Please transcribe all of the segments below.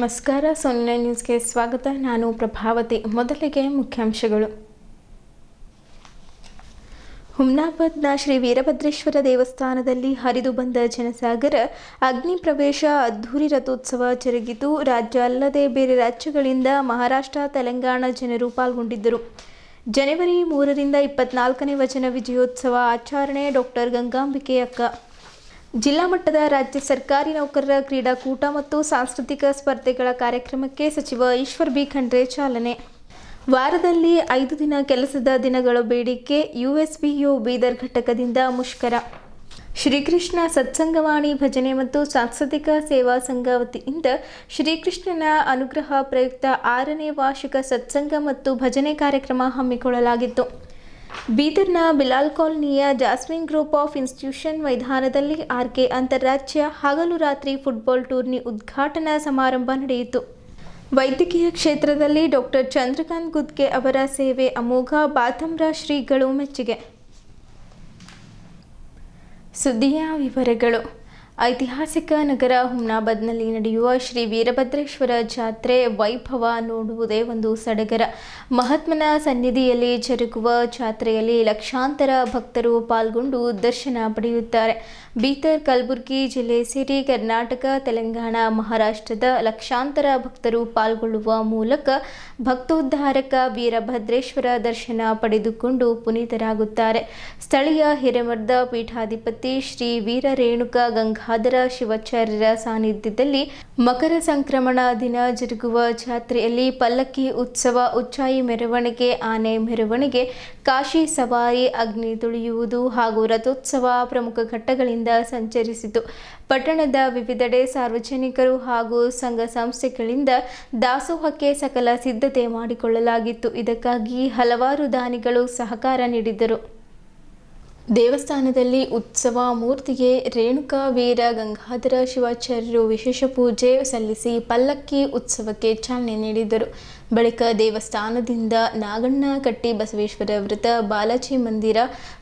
ನಮಸ್ಕಾರ. ಸೊನ್ನೆ ನ್ಯೂಸ್ಗೆ ಸ್ವಾಗತ. ನಾನು ಪ್ರಭಾವತಿ. ಮೊದಲಿಗೆ ಮುಖ್ಯಾಂಶಗಳು. ಹುಮ್ನಾಬಾದ್ನ ಶ್ರೀ ವೀರಭದ್ರೇಶ್ವರ ದೇವಸ್ಥಾನದಲ್ಲಿ ಹರಿದು ಬಂದ ಜನಸಾಗರ. ಅಗ್ನಿ ಪ್ರವೇಶ ಅದ್ಧೂರಿ ರಥೋತ್ಸವ ಜರುಗಿತು. ರಾಜ್ಯ ಅಲ್ಲದೆ ಬೇರೆ ರಾಜ್ಯಗಳಿಂದ ಮಹಾರಾಷ್ಟ್ರ, ತೆಲಂಗಾಣ ಜನರು ಪಾಲ್ಗೊಂಡಿದ್ದರು. ಜನವರಿ 3ರಿಂದ 24ನೇ ವಚನ ವಿಜಯೋತ್ಸವ ಆಚರಣೆ. ಡಾಕ್ಟರ್ ಗಂಗಾಂಬಿಕೆ ಅಕ್ಕ. ಜಿಲ್ಲಾ ಮಟ್ಟದ ರಾಜ್ಯ ಸರ್ಕಾರಿ ನೌಕರರ ಕ್ರೀಡಾಕೂಟ ಮತ್ತು ಸಾಂಸ್ಕೃತಿಕ ಸ್ಪರ್ಧೆಗಳ ಕಾರ್ಯಕ್ರಮಕ್ಕೆ ಸಚಿವ ಈಶ್ವರ್ ಬಿ ಖಂಡ್ರೆ ಚಾಲನೆ. ವಾರದಲ್ಲಿ 5 ದಿನ ಕೆಲಸದ ದಿನಗಳ ಬೇಡಿಕೆ. ಯುಎಸ್ಬಿಯು ಬೀದರ್ ಘಟಕದಿಂದ ಮುಷ್ಕರ. ಶ್ರೀಕೃಷ್ಣ ಸತ್ಸಂಗವಾಣಿ ಭಜನೆ ಮತ್ತು ಸಾಂಸ್ಕೃತಿಕ ಸೇವಾ ಸಂಘ ವತಿಯಿಂದ ಶ್ರೀಕೃಷ್ಣನ ಅನುಗ್ರಹ ಪ್ರಯುಕ್ತ 6ನೇ ವಾರ್ಷಿಕ ಸತ್ಸಂಗ ಮತ್ತು ಭಜನೆ ಕಾರ್ಯಕ್ರಮ ಹಮ್ಮಿಕೊಳ್ಳಲಾಗಿತ್ತು. ಬೀದರ್ನ ಬಿಲಾಲ್ ಕಾಲೋನಿಯ ಜಾಸ್ಮಿನ್ ಗ್ರೂಪ್ ಆಫ್ ಇನ್ಸ್ಟಿಟ್ಯೂಷನ್ ಮೈದಾನದಲ್ಲಿ ಆರ್ಕೆ ಅಂತಾರಾಜ್ಯ ಹಗಲು ರಾತ್ರಿ ಫುಟ್ಬಾಲ್ ಟೂರ್ನಿ ಉದ್ಘಾಟನಾ ಸಮಾರಂಭ ನಡೆಯಿತು. ವೈದ್ಯಕೀಯ ಕ್ಷೇತ್ರದಲ್ಲಿ ಡಾಕ್ಟರ್ ಚಂದ್ರಕಾಂತ್ ಗುದ್ಗೆ ಅವರ ಸೇವೆ ಅಮೋಘ. ಬಾತಮ್ರ ಶ್ರೀಗಳು ಮೆಚ್ಚುಗೆ. ಸುದ್ದಿಯ ವಿವರಗಳು. ಐತಿಹಾಸಿಕ ನಗರ ಹುಮ್ನಾಬಾದ್ನಲ್ಲಿ ನಡೆಯುವ ಶ್ರೀ ವೀರಭದ್ರೇಶ್ವರ ಜಾತ್ರೆ ವೈಭವ ನೋಡುವುದೇ ಒಂದು ಸಡಗರ. ಮಹಾತ್ಮನ ಸನ್ನಿಧಿಯಲ್ಲಿ ಜರುಗುವ ಜಾತ್ರೆಯಲ್ಲಿ ಲಕ್ಷಾಂತರ ಭಕ್ತರು ಪಾಲ್ಗೊಂಡು ದರ್ಶನ ಪಡೆಯುತ್ತಾರೆ. ಬೀದರ್, ಕಲಬುರಗಿ ಜಿಲ್ಲೆ ಸೇರಿ ಕರ್ನಾಟಕ, ತೆಲಂಗಾಣ, ಮಹಾರಾಷ್ಟ್ರದ ಲಕ್ಷಾಂತರ ಭಕ್ತರು ಪಾಲ್ಗೊಳ್ಳುವ ಮೂಲಕ ಭಕ್ತೋದ್ಧಾರಕ ವೀರಭದ್ರೇಶ್ವರ ದರ್ಶನ ಪಡೆದುಕೊಂಡು ಪುನೀತರಾಗುತ್ತಾರೆ. ಸ್ಥಳೀಯ ಹಿರೇಮಠದ ಪೀಠಾಧಿಪತಿ ಶ್ರೀ ವೀರ ರೇಣುಕಾ ಗಂಗಾಧರ ಶಿವಾಚಾರ್ಯರ ಸಾನ್ನಿಧ್ಯದಲ್ಲಿ ಮಕರ ಸಂಕ್ರಮಣ ದಿನ ಜರುಗುವ ಜಾತ್ರೆಯಲ್ಲಿ ಪಲ್ಲಕ್ಕಿ ಉತ್ಸವ, ಉಚ್ಚಾಯಿ ಮೆರವಣಿಗೆ, ಆನೆ ಮೆರವಣಿಗೆ, ಕಾಶಿ ಸವಾರಿ, ಅಗ್ನಿ ತುಳಿಯುವುದು ಹಾಗೂ ರಥೋತ್ಸವ ಪ್ರಮುಖ ಘಟ್ಟಗಳಿಂದ ಸಂಚರಿಸಿತು. ಪಟ್ಟಣದ ವಿವಿಧೆಡೆ ಸಾರ್ವಜನಿಕರು ಹಾಗೂ ಸಂಘ ಸಂಸ್ಥೆಗಳಿಂದ ದಾಸೋಹಕ್ಕೆ ಸಕಲ ಸಿದ್ಧತೆ ಮಾಡಿಕೊಳ್ಳಲಾಗಿತ್ತು. ಇದಕ್ಕಾಗಿ ಹಲವಾರು ದಾನಿಗಳು ಸಹಕಾರ ನೀಡಿದರು. ದೇವಸ್ಥಾನದಲ್ಲಿ ಉತ್ಸವ ಮೂರ್ತಿಗೆ ರೇಣುಕಾ ವೀರ ಗಂಗಾಧರ ಶಿವಾಚಾರ್ಯರು ವಿಶೇಷ ಪೂಜೆ ಸಲ್ಲಿಸಿ ಪಲ್ಲಕ್ಕಿ ಉತ್ಸವಕ್ಕೆ ಚಾಲನೆ ನೀಡಿದರು. ಬಳಿಕ ದೇವಸ್ಥಾನದಿಂದ ನಾಗಣ್ಣಕಟ್ಟಿ ಬಸವೇಶ್ವರ ವೃತ್ತ, ಬಾಲಾಜಿ ಮಂದಿರ,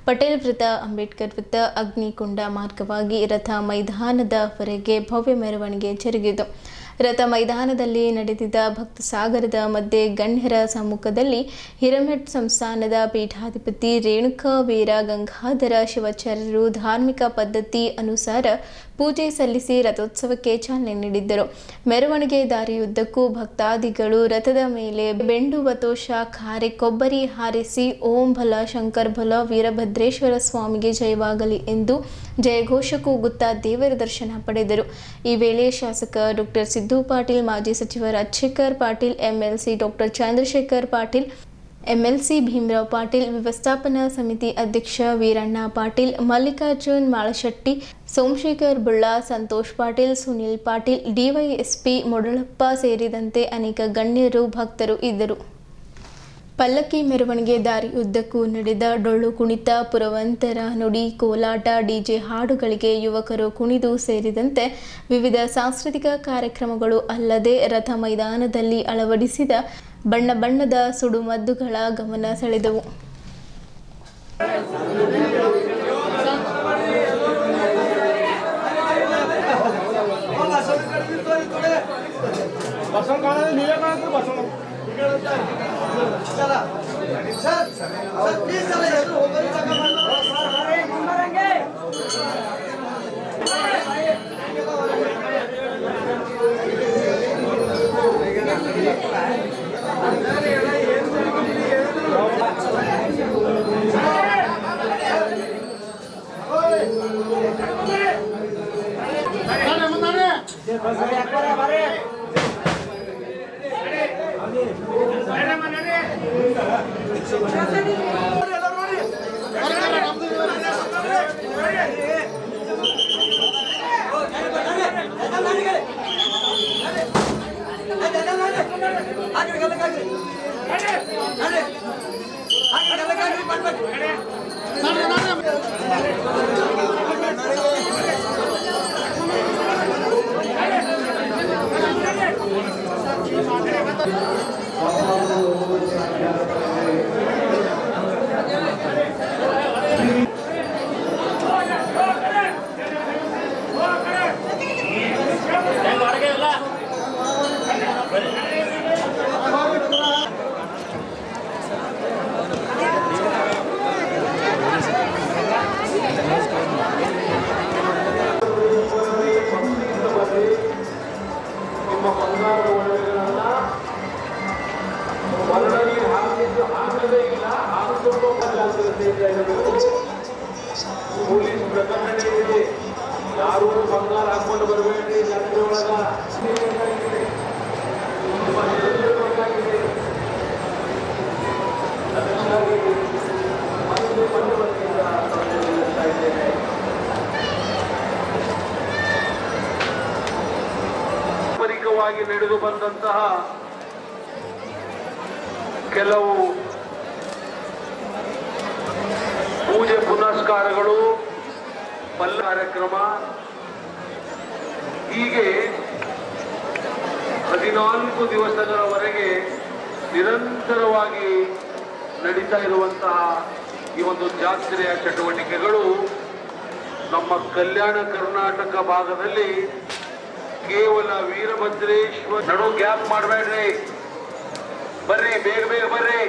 ಪಟೇಲ್ ವೃತ್ತ, ಅಂಬೇಡ್ಕರ್ ವೃತ್ತ, ಅಗ್ನಿಕೊಂಡ ಮಾರ್ಗವಾಗಿ ರಥ ಮೈದಾನದವರೆಗೆ ಭವ್ಯ ಮೆರವಣಿಗೆ ಜರುಗಿತು. ರಥ ಮೈದಾನದಲ್ಲಿ ನಡೆದಿದ್ದ ಭಕ್ತ ಸಾಗರದ ಮಧ್ಯೆ ಗಣ್ಯರ ಸಮ್ಮುಖದಲ್ಲಿ ಹಿರೇಮಠ ಸಂಸ್ಥಾನದ ಪೀಠಾಧಿಪತಿ ರೇಣುಕಾ ವೀರ ಗಂಗಾಧರ ಶಿವಾಚಾರ್ಯರು ಧಾರ್ಮಿಕ ಪದ್ಧತಿ ಅನುಸಾರ ಪೂಜೆ ಸಲ್ಲಿಸಿ ರಥೋತ್ಸವಕ್ಕೆ ಚಾಲನೆ ನೀಡಿದ್ದರು. ಮೆರವಣಿಗೆ ದಾರಿಯುದ್ದಕ್ಕೂ ಭಕ್ತಾದಿಗಳು ರಥದ ಮೇಲೆ ಬೆಂಡು ಬತೋಶ, ಖಾರೆ ಕೊಬ್ಬರಿ ಹಾರಿಸಿ ಓಂ ಭಲ ಶಂಕರ್ ಭಲ ವೀರಭದ್ರೇಶ್ವರ ಸ್ವಾಮಿಗೆ ಜಯವಾಗಲಿ ಎಂದು ಜಯಘೋಷ ಕೂಗುತ್ತಾ ದೇವರ ದರ್ಶನ ಪಡೆದರು. ಈ ವೇಳೆ ಶಾಸಕ ಡಾಕ್ಟರ್ ಸಿದ್ದು ಪಾಟೀಲ್, ಮಾಜಿ ಸಚಿವ Rajashekar Patil, MLC doctor Chandrashekar Patil, MLC Bhimrao Patil, ವ್ಯವಸ್ಥಾಪನಾ ಸಮಿತಿ ಅಧ್ಯಕ್ಷ ವೀರಣ್ಣ ಪಾಟೀಲ್, ಮಲ್ಲಿಕಾರ್ಜುನ್ ಮಾಳಶೆಟ್ಟಿ, ಸೋಮಶೇಖರ್ ಬುಳ್ಳ, ಸಂತೋಷ್ ಪಾಟೀಲ್, ಸುನಿಲ್ ಪಾಟೀಲ್, ಡಿವೈಎಸ್ಪಿ ಮೊಡಳಪ್ಪ ಸೇರಿದಂತೆ ಅನೇಕ ಗಣ್ಯರು, ಭಕ್ತರು ಇದ್ದರು. ಪಲ್ಲಕ್ಕಿ ಮೆರವಣಿಗೆ ದಾರಿಯುದ್ದಕ್ಕೂ ನಡೆದ ಡೊಳ್ಳು ಕುಣಿತ, ಪುರವಂತರ ನುಡಿ, ಕೋಲಾಟ, ಡಿಜೆ ಹಾಡುಗಳಿಗೆ ಯುವಕರು ಕುಣಿದು ಸೇರಿದಂತೆ ವಿವಿಧ ಸಾಂಸ್ಕೃತಿಕ ಕಾರ್ಯಕ್ರಮಗಳು ಅಲ್ಲದೆ ರಥ ಮೈದಾನದಲ್ಲಿ ಅಳವಡಿಸಿದ ಬಣ್ಣ ಬಣ್ಣದ ಸುಡುಮದ್ದುಗಳ ಗಮನ ಸೆಳೆದವು. ನಿರಂತರವಾಗಿ ನಡೆದು ಬಂದಂತಹ ಕೆಲವು ಪೂಜೆ ಪುನಸ್ಕಾರಗಳು, ಪಲ್ಲ ಕಾರ್ಯಕ್ರಮ, ಹೀಗೆ 14 ದಿವಸಗಳವರೆಗೆ ನಿರಂತರವಾಗಿ ನಡೀತಾ ಇರುವಂತಹ ಈ ಒಂದು ಜಾತ್ರೆಯ ಚಟುವಟಿಕೆಗಳು ನಮ್ಮ ಕಲ್ಯಾಣ ಕರ್ನಾಟಕ ಭಾಗದಲ್ಲಿ ಕೇವಲ ವೀರಭದ್ರೇಶ್ವರ ನಡು ಗ್ಯಾಪ್ ಮಾಡಬೇಡ್ರಿ, ಬರ್ರಿ ಬೇಗ ಬೇಗ ಬರ್ರಿ.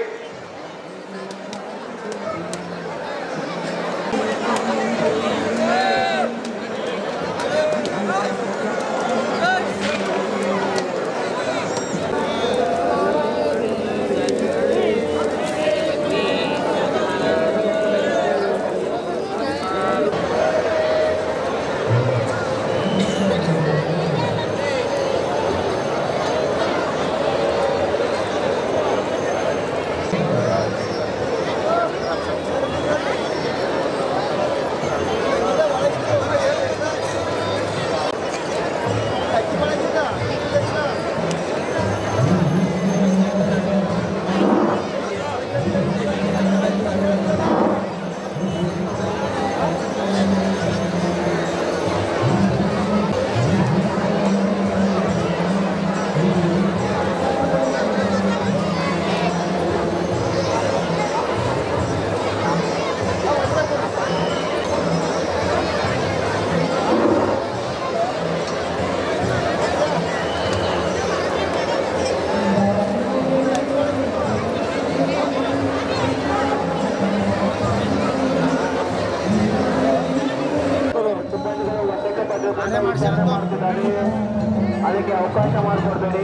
ಅದಕ್ಕೆ ಅವಕಾಶ ಮಾಡಿಕೊಡ್ಬೇಡಿ.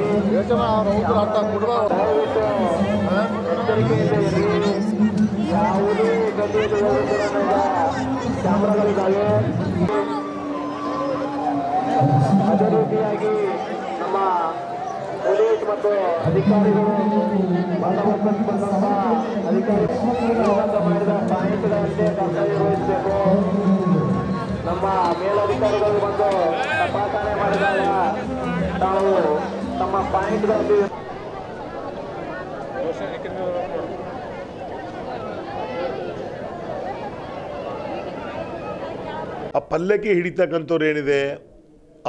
ಯಾವುದೇ ಕ್ಯಾಮ್ರಾಗಳಿದ್ದಾವೆ. ಅದೇ ರೀತಿಯಾಗಿ ನಮ್ಮ ಪೊಲೀಸ್ ಮತ್ತು ಅಧಿಕಾರಿಗಳು ಅಧಿಕಾರಿಗಳು ಮಾಡಿದ ಪಾಯಿಂಟ್ಗಳಂತೆ ಕರ್ತವ್ಯ ವಹಿಸಬೇಕು. ನಮ್ಮ ಮೇಲಧಿಕಾರಿಗಳು ಬಂದು ತಪಾಸಣೆ ಮಾಡಿದಾಗ ನಾವು ನಮ್ಮ ಪಾಯಿಂಟ್ಗಳಲ್ಲಿ ಆ ಪಲ್ಲಕ್ಕಿ ಹಿಡಿತಕ್ಕಂಥವ್ರು ಏನಿದೆ,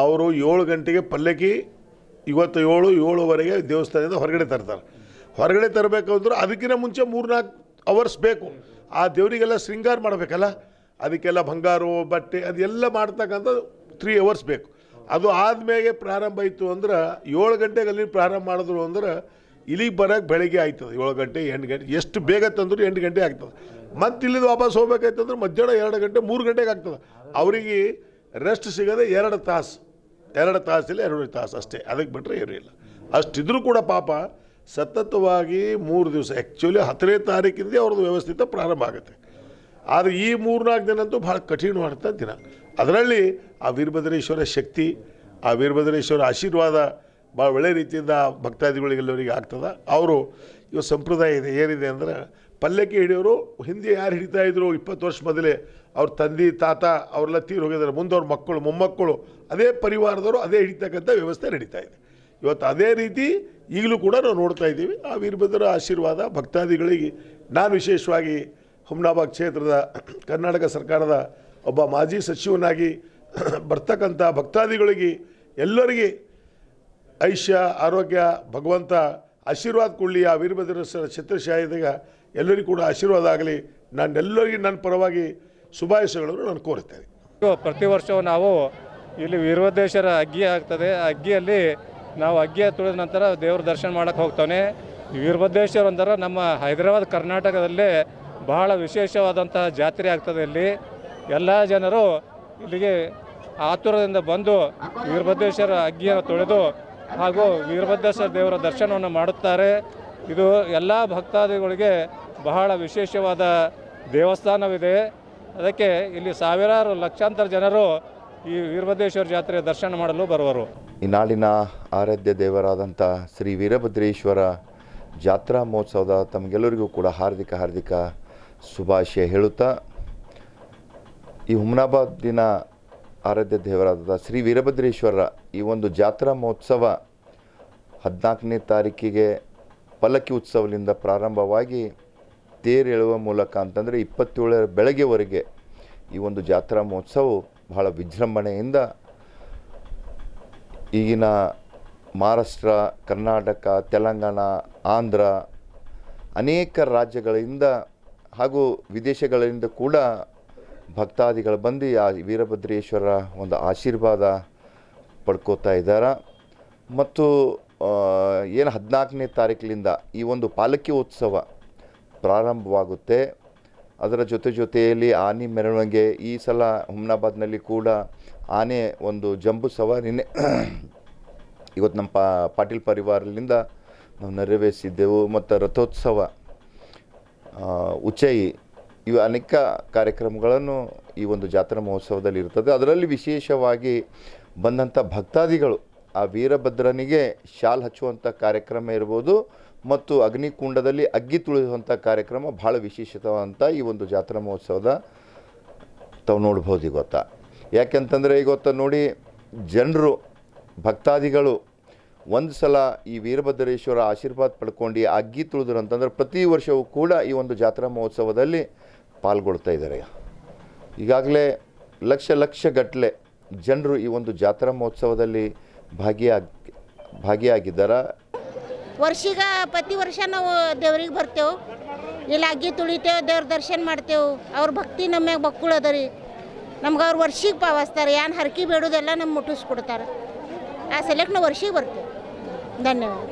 ಅವರು 7 ಗಂಟೆಗೆ ಪಲ್ಲಕ್ಕಿ ಇವತ್ತು 7-7:30 ದೇವಸ್ಥಾನದಿಂದ ಹೊರಗಡೆ ತರ್ತಾರೆ. ಹೊರಗಡೆ ತರಬೇಕಂದ್ರೆ ಅದಕ್ಕಿಂತ ಮುಂಚೆ 3-4 ಅವರ್ಸ್ ಬೇಕು. ಆ ದೇವರಿಗೆಲ್ಲ ಶೃಂಗಾರ ಮಾಡಬೇಕಲ್ಲ, ಅದಕ್ಕೆಲ್ಲ ಬಂಗಾರು ಬಟ್ಟೆ ಅದೆಲ್ಲ ಮಾಡ್ತಕ್ಕಂಥ 3 ಅವರ್ಸ್ ಬೇಕು. ಅದು ಆದಮೇಲೆ ಪ್ರಾರಂಭ ಆಯಿತು ಅಂದ್ರೆ 7 ಗಂಟೆಗೆ ಅಲ್ಲಿ ಪ್ರಾರಂಭ ಮಾಡಿದ್ರು ಅಂದ್ರೆ ಇಲ್ಲಿಗೆ ಬರೋಕ್ಕೆ ಬೆಳಗ್ಗೆ ಆಯ್ತದೆ 7 ಗಂಟೆ 8 ಗಂಟೆ, ಎಷ್ಟು ಬೇಗ ತಂದರೂ 8 ಗಂಟೆ ಆಗ್ತದೆ. ಮತ್ತು ಇಲ್ಲಿಂದ ವಾಪಸ್ ಹೋಗ್ಬೇಕಾಯ್ತಂದ್ರೆ ಮಧ್ಯಾಹ್ನ 2 ಗಂಟೆ 3 ಗಂಟೆಗೆ ಆಗ್ತದೆ. ಅವರಿಗೆ ರೆಸ್ಟ್ ಸಿಗೋದೆ 2 ತಾಸು, 2 ತಾಸಿಲ್ಲ 2 ತಾಸು ಅಷ್ಟೇ, ಅದಕ್ಕೆ ಬಿಟ್ಟರೆ ಏನೂ ಇಲ್ಲ. ಅಷ್ಟಿದ್ರೂ ಕೂಡ ಪಾಪ ಸತತವಾಗಿ 3 ದಿವಸ, ಆ್ಯಕ್ಚುಲಿ 10ನೇ ತಾರೀಕಿಂದ ಅವ್ರದ್ದು ವ್ಯವಸ್ಥಿತ ಪ್ರಾರಂಭ ಆಗುತ್ತೆ. ಆದರೆ ಈ 3-4 ದಿನ ಅಂತೂ ಭಾಳ ಕಠಿಣವಾದಂಥ ದಿನ. ಅದರಲ್ಲಿ ಆ ವೀರಭದ್ರೇಶ್ವರ ಶಕ್ತಿ, ಆ ವೀರಭದ್ರೇಶ್ವರ ಆಶೀರ್ವಾದ ಭಾಳ ಒಳ್ಳೆ ರೀತಿಯಿಂದ ಭಕ್ತಾದಿಗಳಿಗೆಲ್ಲವರಿಗೆ ಆಗ್ತದೆ. ಅವರು ಇವ ಸಂಪ್ರದಾಯ ಇದೆ, ಏನಿದೆ ಅಂದ್ರೆ ಪಲ್ಲಕ್ಕಿ ಹಿಡಿಯೋರು ಹಿಂದೆ ಯಾರು ಹಿಡಿತಾಯಿದ್ರು 20 ವರ್ಷ ಮೊದಲೇ ಅವ್ರ ತಂದೆ ತಾತ ಅವರೆಲ್ಲ ತೀರು ಹೋಗಿದ್ದಾರೆ, ಮುಂದೆ ಅವ್ರ ಮಕ್ಕಳು ಮೊಮ್ಮಕ್ಕಳು ಅದೇ ಪರಿವಾರದವರು ಅದೇ ಹಿಡಿತಕ್ಕಂಥ ವ್ಯವಸ್ಥೆ ನಡೀತಾ ಇದೆ. ಇವತ್ತು ಅದೇ ರೀತಿ ಈಗಲೂ ಕೂಡ ನಾವು ನೋಡ್ತಾ ಇದ್ದೀವಿ. ಆ ವೀರಭದ್ರ ಆಶೀರ್ವಾದ ಭಕ್ತಾದಿಗಳಿಗೆ, ನಾನು ವಿಶೇಷವಾಗಿ ಹುಮ್ನಾಬಾದ್ ಕ್ಷೇತ್ರದ ಕರ್ನಾಟಕ ಸರ್ಕಾರದ ಒಬ್ಬ ಮಾಜಿ ಸಚಿವನಾಗಿ ಬರ್ತಕ್ಕಂಥ ಭಕ್ತಾದಿಗಳಿಗೆ ಎಲ್ಲರಿಗೆ ಐಶ್ಯ ಆರೋಗ್ಯ ಭಗವಂತ ಆಶೀರ್ವಾದ ಕೊಡಲಿ. ಆ ವೀರಭದ್ರೇಶ್ವರ ಛತ್ರಶಾಹಿದಾಗ ಎಲ್ಲರಿಗೂ ಕೂಡ ಆಶೀರ್ವಾದ ಆಗಲಿ. ನಾನೆಲ್ಲರಿಗೂ ನನ್ನ ಪರವಾಗಿ ಶುಭಾಶಯಗಳನ್ನು ನಾನು ಕೋರುತ್ತೇನೆ. ಪ್ರತಿ ವರ್ಷವೂ ನಾವು ಇಲ್ಲಿ ವೀರಭದ್ರೇಶ್ವರ ಅಗ್ಗಿ ಆಗ್ತದೆ. ಆ ಅಗ್ಗಿಯಲ್ಲಿ ನಾವು ಅಗ್ಗಿಯ ತುಳಿದ ನಂತರ ದೇವ್ರ ದರ್ಶನ ಮಾಡೋಕ್ಕೆ ಹೋಗ್ತಾನೆ. ವೀರಭದ್ರೇಶ್ವರ ಅಂದ್ರೆ ನಮ್ಮ ಹೈದರಾಬಾದ್ ಕರ್ನಾಟಕದಲ್ಲೇ ಬಹಳ ವಿಶೇಷವಾದಂತಹ ಜಾತ್ರೆ ಆಗ್ತದೆ. ಇಲ್ಲಿ ಎಲ್ಲ ಜನರು ಇಲ್ಲಿಗೆ ಆತುರದಿಂದ ಬಂದು ವೀರಭದ್ರೇಶ್ವರ ಅಗ್ಗಿಯನ್ನು ತೊಳೆದು ಹಾಗೂ ವೀರಭದ್ರೇಶ್ವರ ದೇವರ ದರ್ಶನವನ್ನು ಮಾಡುತ್ತಾರೆ. ಇದು ಎಲ್ಲ ಭಕ್ತಾದಿಗಳಿಗೆ ಬಹಳ ವಿಶೇಷವಾದ ದೇವಸ್ಥಾನವಿದೆ. ಅದಕ್ಕೆ ಇಲ್ಲಿ ಸಾವಿರಾರು ಲಕ್ಷಾಂತರ ಜನರು ಈ ವೀರಭದ್ರೇಶ್ವರ ಜಾತ್ರೆಯ ದರ್ಶನ ಮಾಡಲು ಬರುವರು. ಈ ನಾಡಿನ ಆರಾಧ್ಯ ದೇವರಾದಂಥ ಶ್ರೀ ವೀರಭದ್ರೇಶ್ವರ ಜಾತ್ರಾ ಮಹೋತ್ಸವದ ತಮಗೆಲ್ಲರಿಗೂ ಕೂಡ ಹಾರ್ದಿಕ ಶುಭಾಶಯ ಹೇಳುತ್ತಾ, ಈ ಹುಮ್ನಾಬಾದಿನ ಆರಾಧ್ಯ ದೇವರಾದ ಶ್ರೀ ವೀರಭದ್ರೇಶ್ವರ ಈ ಒಂದು ಜಾತ್ರಾ ಮಹೋತ್ಸವ 14ನೇ ತಾರೀಕಿಗೆ ಪಲ್ಲಕ್ಕಿ ಉತ್ಸವದಿಂದ ಪ್ರಾರಂಭವಾಗಿ ತೇರು ಎಳುವ ಮೂಲಕ ಅಂತಂದರೆ 27ರ ಬೆಳಗ್ಗೆವರೆಗೆ ಈ ಒಂದು ಜಾತ್ರಾ ಮಹೋತ್ಸವ ಬಹಳ ವಿಜೃಂಭಣೆಯಿಂದ ಈಗಿನ ಮಹಾರಾಷ್ಟ್ರ, ಕರ್ನಾಟಕ, ತೆಲಂಗಾಣ, ಆಂಧ್ರ ಅನೇಕ ರಾಜ್ಯಗಳಿಂದ ಹಾಗೂ ವಿದೇಶಗಳಿಂದ ಕೂಡ ಭಕ್ತಾದಿಗಳು ಬಂದು ಆ ವೀರಭದ್ರೇಶ್ವರ ಒಂದು ಆಶೀರ್ವಾದ ಪಡ್ಕೋತಾ ಇದ್ದಾರೆ. ಮತ್ತು ಏನು 14ನೇ ತಾರೀಕಿನಿಂದ ಈ ಒಂದು ಪಾಲಕಿ ಉತ್ಸವ ಪ್ರಾರಂಭವಾಗುತ್ತೆ. ಅದರ ಜೊತೆಯಲ್ಲಿ ಆನೆ ಮೆರವಣಿಗೆ, ಈ ಸಲ ಹುಮ್ನಾಬಾದ್ನಲ್ಲಿ ಕೂಡ ಆನೆ ಒಂದು ಜಂಬೂ ಸವಾರಿನೇ ಇವತ್ತು ನಮ್ಮ ಪಾಟೀಲ್ ಪರಿವಾರದಿಂದ ನಾವು ನೆರವೇರಿಸಿದ್ದೆವು. ಮತ್ತು ರಥೋತ್ಸವ, ಉಚ್ಚೈ, ಇವು ಅನೇಕ ಕಾರ್ಯಕ್ರಮಗಳನ್ನು ಈ ಒಂದು ಜಾತ್ರಾ ಮಹೋತ್ಸವದಲ್ಲಿ ಇರ್ತದೆ. ಅದರಲ್ಲಿ ವಿಶೇಷವಾಗಿ ಬಂದಂಥ ಭಕ್ತಾದಿಗಳು ಆ ವೀರಭದ್ರನಿಗೆ ಶಾಲ್ ಹಚ್ಚುವಂಥ ಕಾರ್ಯಕ್ರಮ ಇರ್ಬೋದು ಮತ್ತು ಅಗ್ನಿಕುಂಡದಲ್ಲಿ ಅಗ್ಗಿ ತುಳಿಯುವಂಥ ಕಾರ್ಯಕ್ರಮ ಭಾಳ ವಿಶೇಷವಾದಂಥ ಈ ಒಂದು ಜಾತ್ರಾ ಮಹೋತ್ಸವದ ತಾವು ನೋಡ್ಬೋದು. ಇವತ್ತು ಯಾಕೆಂತಂದರೆ ಇವತ್ತು ನೋಡಿ, ಜನರು ಭಕ್ತಾದಿಗಳು ಒಂದು ಸಲ ಈ ವೀರಭದ್ರೇಶ್ವರ ಆಶೀರ್ವಾದ ಪಡ್ಕೊಂಡು ಅಗ್ಗಿ ತುಳಿದ್ರು ಅಂತಂದ್ರೆ ಪ್ರತಿ ವರ್ಷವೂ ಕೂಡ ಈ ಒಂದು ಜಾತ್ರಾ ಮಹೋತ್ಸವದಲ್ಲಿ ಪಾಲ್ಗೊಳ್ತಾ ಇದ್ದಾರೆ. ಈಗಾಗಲೇ ಲಕ್ಷ ಗಟ್ಟಲೆ ಜನರು ಈ ಒಂದು ಜಾತ್ರಾ ಮಹೋತ್ಸವದಲ್ಲಿ ಭಾಗಿಯಾಗಿದ್ದಾರೆ. ವರ್ಷಿಗೆ ಪ್ರತಿ ವರ್ಷ ನಾವು ದೇವ್ರಿಗೆ ಬರ್ತೇವೆ, ಇಲ್ಲಿ ಅಗ್ಗಿ ತುಳಿತೇವೆ, ದೇವ್ರ ದರ್ಶನ ಮಾಡ್ತೇವೆ. ಅವ್ರ ಭಕ್ತಿ ನಮ್ಮ ಮ್ಯಾಗ ಬಕ್ಕುಳದ ರೀ. ನಮ್ಗೆ ಅವ್ರು ವರ್ಷಿಗೆ ಪಾವಸ್ತಾರೆ, ಏನು ಹರಕೆ ಬೇಡೋದೆಲ್ಲ ನಮ್ಗೆ ಮುಟ್ಟಿಸ್ಕೊಡ್ತಾರೆ. ಆ ಸಲಕ್ಕೆ ನಾವು ವರ್ಷಿಗೆ ಬರ್ತೇವೆ. ಧನ್ಯವಾದ.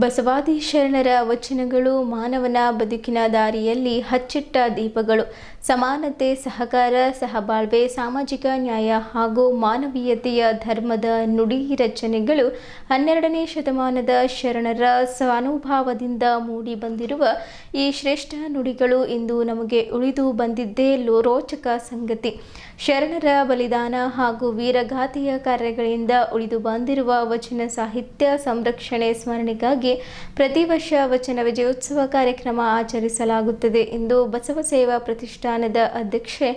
ಬಸವಾದಿ ಶರಣರ ವಚನಗಳು ಮಾನವನ ಬದುಕಿನ ದಾರಿಯಲ್ಲಿ ಹಚ್ಚಿಟ್ಟ ದೀಪಗಳು. ಸಮಾನತೆ, ಸಹಕಾರ, ಸಹಬಾಳ್ವೆ, ಸಾಮಾಜಿಕ ನ್ಯಾಯ ಹಾಗೂ ಮಾನವೀಯತೆಯ ಧರ್ಮದ ನುಡಿ ರಚನೆಗಳು 12ನೇ ಶತಮಾನದ ಶರಣರ ಸ್ವಾನುಭಾವದಿಂದ ಮೂಡಿ ಬಂದಿರುವ ಈ ಶ್ರೇಷ್ಠ ನುಡಿಗಳು ಇಂದು ನಮಗೆ ಉಳಿದು ಬಂದಿದ್ದೇ ರೋಚಕ ಸಂಗತಿ. ಶರಣರ ಬಲಿದಾನ ಹಾಗೂ ವೀರಗಾಥೆಯ ಕಾರ್ಯಗಳಿಂದ ಉಳಿದು ಬಂದಿರುವ ವಚನ ಸಾಹಿತ್ಯ ಸಂರಕ್ಷಣೆ ಸ್ಮರಣೆಗಾಗಿ ಪ್ರತಿ ವರ್ಷ ವಚನ ವಿಜಯೋತ್ಸವ ಕಾರ್ಯಕ್ರಮ ಆಚರಿಸಲಾಗುತ್ತದೆ ಎಂದು ಬಸವ ಸೇವಾ ಪ್ರತಿಷ್ಠಾನದ ಅಧ್ಯಕ್ಷೆ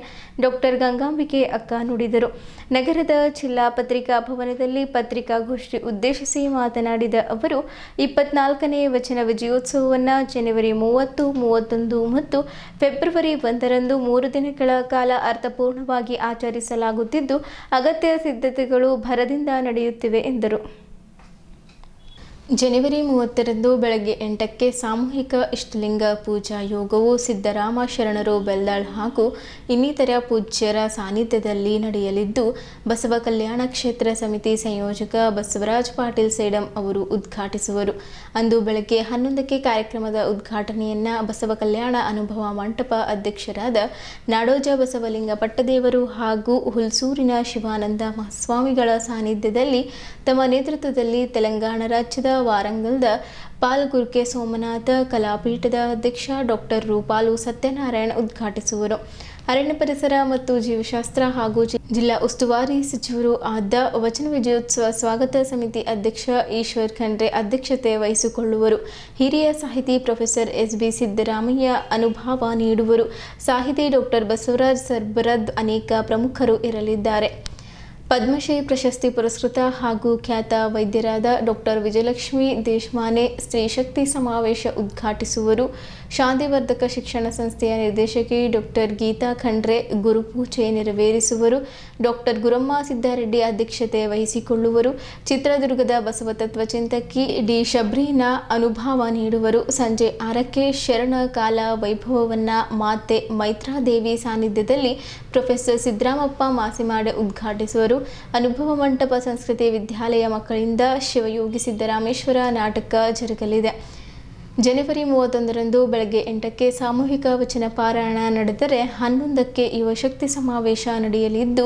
ಡಾಕ್ಟರ್ ಗಂಗಾಂಬಿಕೆ ಅಕ್ಕ ನುಡಿದರು. ನಗರದ ಜಿಲ್ಲಾ ಪತ್ರಿಕಾ ಭವನದಲ್ಲಿ ಪತ್ರಿಕಾಗೋಷ್ಠಿ ಉದ್ದೇಶಿಸಿ ಮಾತನಾಡಿದ ಅವರು, 24ನೇ ವಚನ ವಿಜಯೋತ್ಸವವನ್ನು ಜನವರಿ 30, 31 ಮತ್ತು ಫೆಬ್ರವರಿ 1ರಂದು 3 ದಿನಗಳ ಕಾಲ ಅರ್ಥಪೂರ್ಣವಾಗಿ ಆಚರಿಸಲಾಗುತ್ತಿದ್ದು ಅಗತ್ಯ ಸಿದ್ಧತೆಗಳು ಭರದಿಂದ ನಡೆಯುತ್ತಿವೆ ಎಂದರು. ಜನವರಿ 30ರಂದು ಬೆಳಗ್ಗೆ 8ಕ್ಕೆ ಸಾಮೂಹಿಕ ಇಷ್ಟಲಿಂಗ ಪೂಜಾ ಯೋಗವು ಸಿದ್ದರಾಮ ಶರಣರು ಬೆಲ್ದಾಳ್ ಹಾಗೂ ಇನ್ನಿತರ ಪೂಜ್ಯರ ಸಾನ್ನಿಧ್ಯದಲ್ಲಿ ನಡೆಯಲಿದ್ದು, ಬಸವ ಕಲ್ಯಾಣ ಕ್ಷೇತ್ರ ಸಮಿತಿ ಸಂಯೋಜಕ ಬಸವರಾಜ್ ಪಾಟೀಲ್ ಸೇಡಂ ಅವರು ಉದ್ಘಾಟಿಸುವರು. ಅಂದು ಬೆಳಗ್ಗೆ 11ಕ್ಕೆ ಕಾರ್ಯಕ್ರಮದ ಉದ್ಘಾಟನೆಯನ್ನು ಬಸವ ಕಲ್ಯಾಣ ಅನುಭವ ಮಂಟಪ ಅಧ್ಯಕ್ಷರಾದ ನಾಡೋಜ ಬಸವಲಿಂಗ ಪಟ್ಟದೇವರು ಹಾಗೂ ಹುಲ್ಸೂರಿನ ಶಿವಾನಂದ ಮಹಾಸ್ವಾಮಿಗಳ ಸಾನ್ನಿಧ್ಯದಲ್ಲಿ ತಮ್ಮ ನೇತೃತ್ವದಲ್ಲಿ ತೆಲಂಗಾಣ ರಾಜ್ಯದ ವಾರಂಗಲ್ದ ಪಾಲ್ಗುರ್ಕೆ ಸೋಮನಾಥ ಕಲಾಪೀಠದ ಅಧ್ಯಕ್ಷ ಡಾಕ್ಟರ್ ರೂಪಾಲು ಸತ್ಯನಾರಾಯಣ್ ಉದ್ಘಾಟಿಸುವರು. ಅರಣ್ಯ ಪರಿಸರ ಮತ್ತು ಜೀವಶಾಸ್ತ್ರ ಹಾಗೂ ಜಿಲ್ಲಾ ಉಸ್ತುವಾರಿ ಸಚಿವರು ಆದ ವಚನ ವಿಜಯೋತ್ಸವ ಸ್ವಾಗತ ಸಮಿತಿ ಅಧ್ಯಕ್ಷ ಈಶ್ವರ್ ಖಂಡ್ರೆ ಅಧ್ಯಕ್ಷತೆ ವಹಿಸಿಕೊಳ್ಳುವರು. ಹಿರಿಯ ಸಾಹಿತಿ ಪ್ರೊಫೆಸರ್ SB ಸಿದ್ದರಾಮಯ್ಯ ಅನುಭವ ನೀಡುವರು. ಸಾಹಿತಿ ಡಾಕ್ಟರ್ ಬಸವರಾಜ್ ಸರ್ಬರದ್ ಅನೇಕ ಪ್ರಮುಖರು ಇರಲಿದ್ದಾರೆ. ಪದ್ಮಶ್ರೀ ಪ್ರಶಸ್ತಿ ಪುರಸ್ಕೃತ ಹಾಗೂ ಖ್ಯಾತ ವೈದ್ಯರಾದ ಡಾಕ್ಟರ್ ವಿಜಯಲಕ್ಷ್ಮಿ ದೇಶಮಾನೆ ಸ್ತ್ರೀ ಶಕ್ತಿ ಸಮಾವೇಶ ಉದ್ಘಾಟಿಸುವರು. ಶಾಂತಿವರ್ಧಕ ಶಿಕ್ಷಣ ಸಂಸ್ಥೆಯ ನಿರ್ದೇಶಕಿ ಡಾಕ್ಟರ್ ಗೀತಾ ಖಂಡ್ರೆ ಗುರುಪೂಜೆ ನೆರವೇರಿಸುವರು. ಡಾಕ್ಟರ್ ಗುರಮ್ಮ ಸಿದ್ದಾರೆಡ್ಡಿ ಅಧ್ಯಕ್ಷತೆ ವಹಿಸಿಕೊಳ್ಳುವರು. ಚಿತ್ರದುರ್ಗದ ಬಸವ ತತ್ವ ಚಿಂತಕಿ ಡಿ ಶಬ್ರೀನಾ ಅನುಭವ ನೀಡುವರು. ಸಂಜೆ 6ಕ್ಕೆ ಶರಣ ಕಾಲ ವೈಭವವನ್ನ ಮಾತೆ ಮೈತ್ರಾದೇವಿ ಸಾನ್ನಿಧ್ಯದಲ್ಲಿ ಪ್ರೊಫೆಸರ್ ಸಿದ್ದರಾಮಪ್ಪ ಮಾಸಿಮಾಡೆ ಉದ್ಘಾಟಿಸುವರು. ಅನುಭವ ಮಂಟಪ ಸಂಸ್ಕೃತಿ ವಿದ್ಯಾಲಯ ಮಕ್ಕಳಿಂದ ಶಿವಯೋಗಿ ಸಿದ್ದರಾಮೇಶ್ವರ ನಾಟಕ ಜರುಗಲಿದೆ. ಜನವರಿ 31ರಂದು ಬೆಳಗ್ಗೆ 8ಕ್ಕೆ ಸಾಮೂಹಿಕ ವಚನ ಪಾರಾಯಣ ನಡೆದರೆ 11ಕ್ಕೆ ಯುವಶಕ್ತಿ ಸಮಾವೇಶ ನಡೆಯಲಿದ್ದು,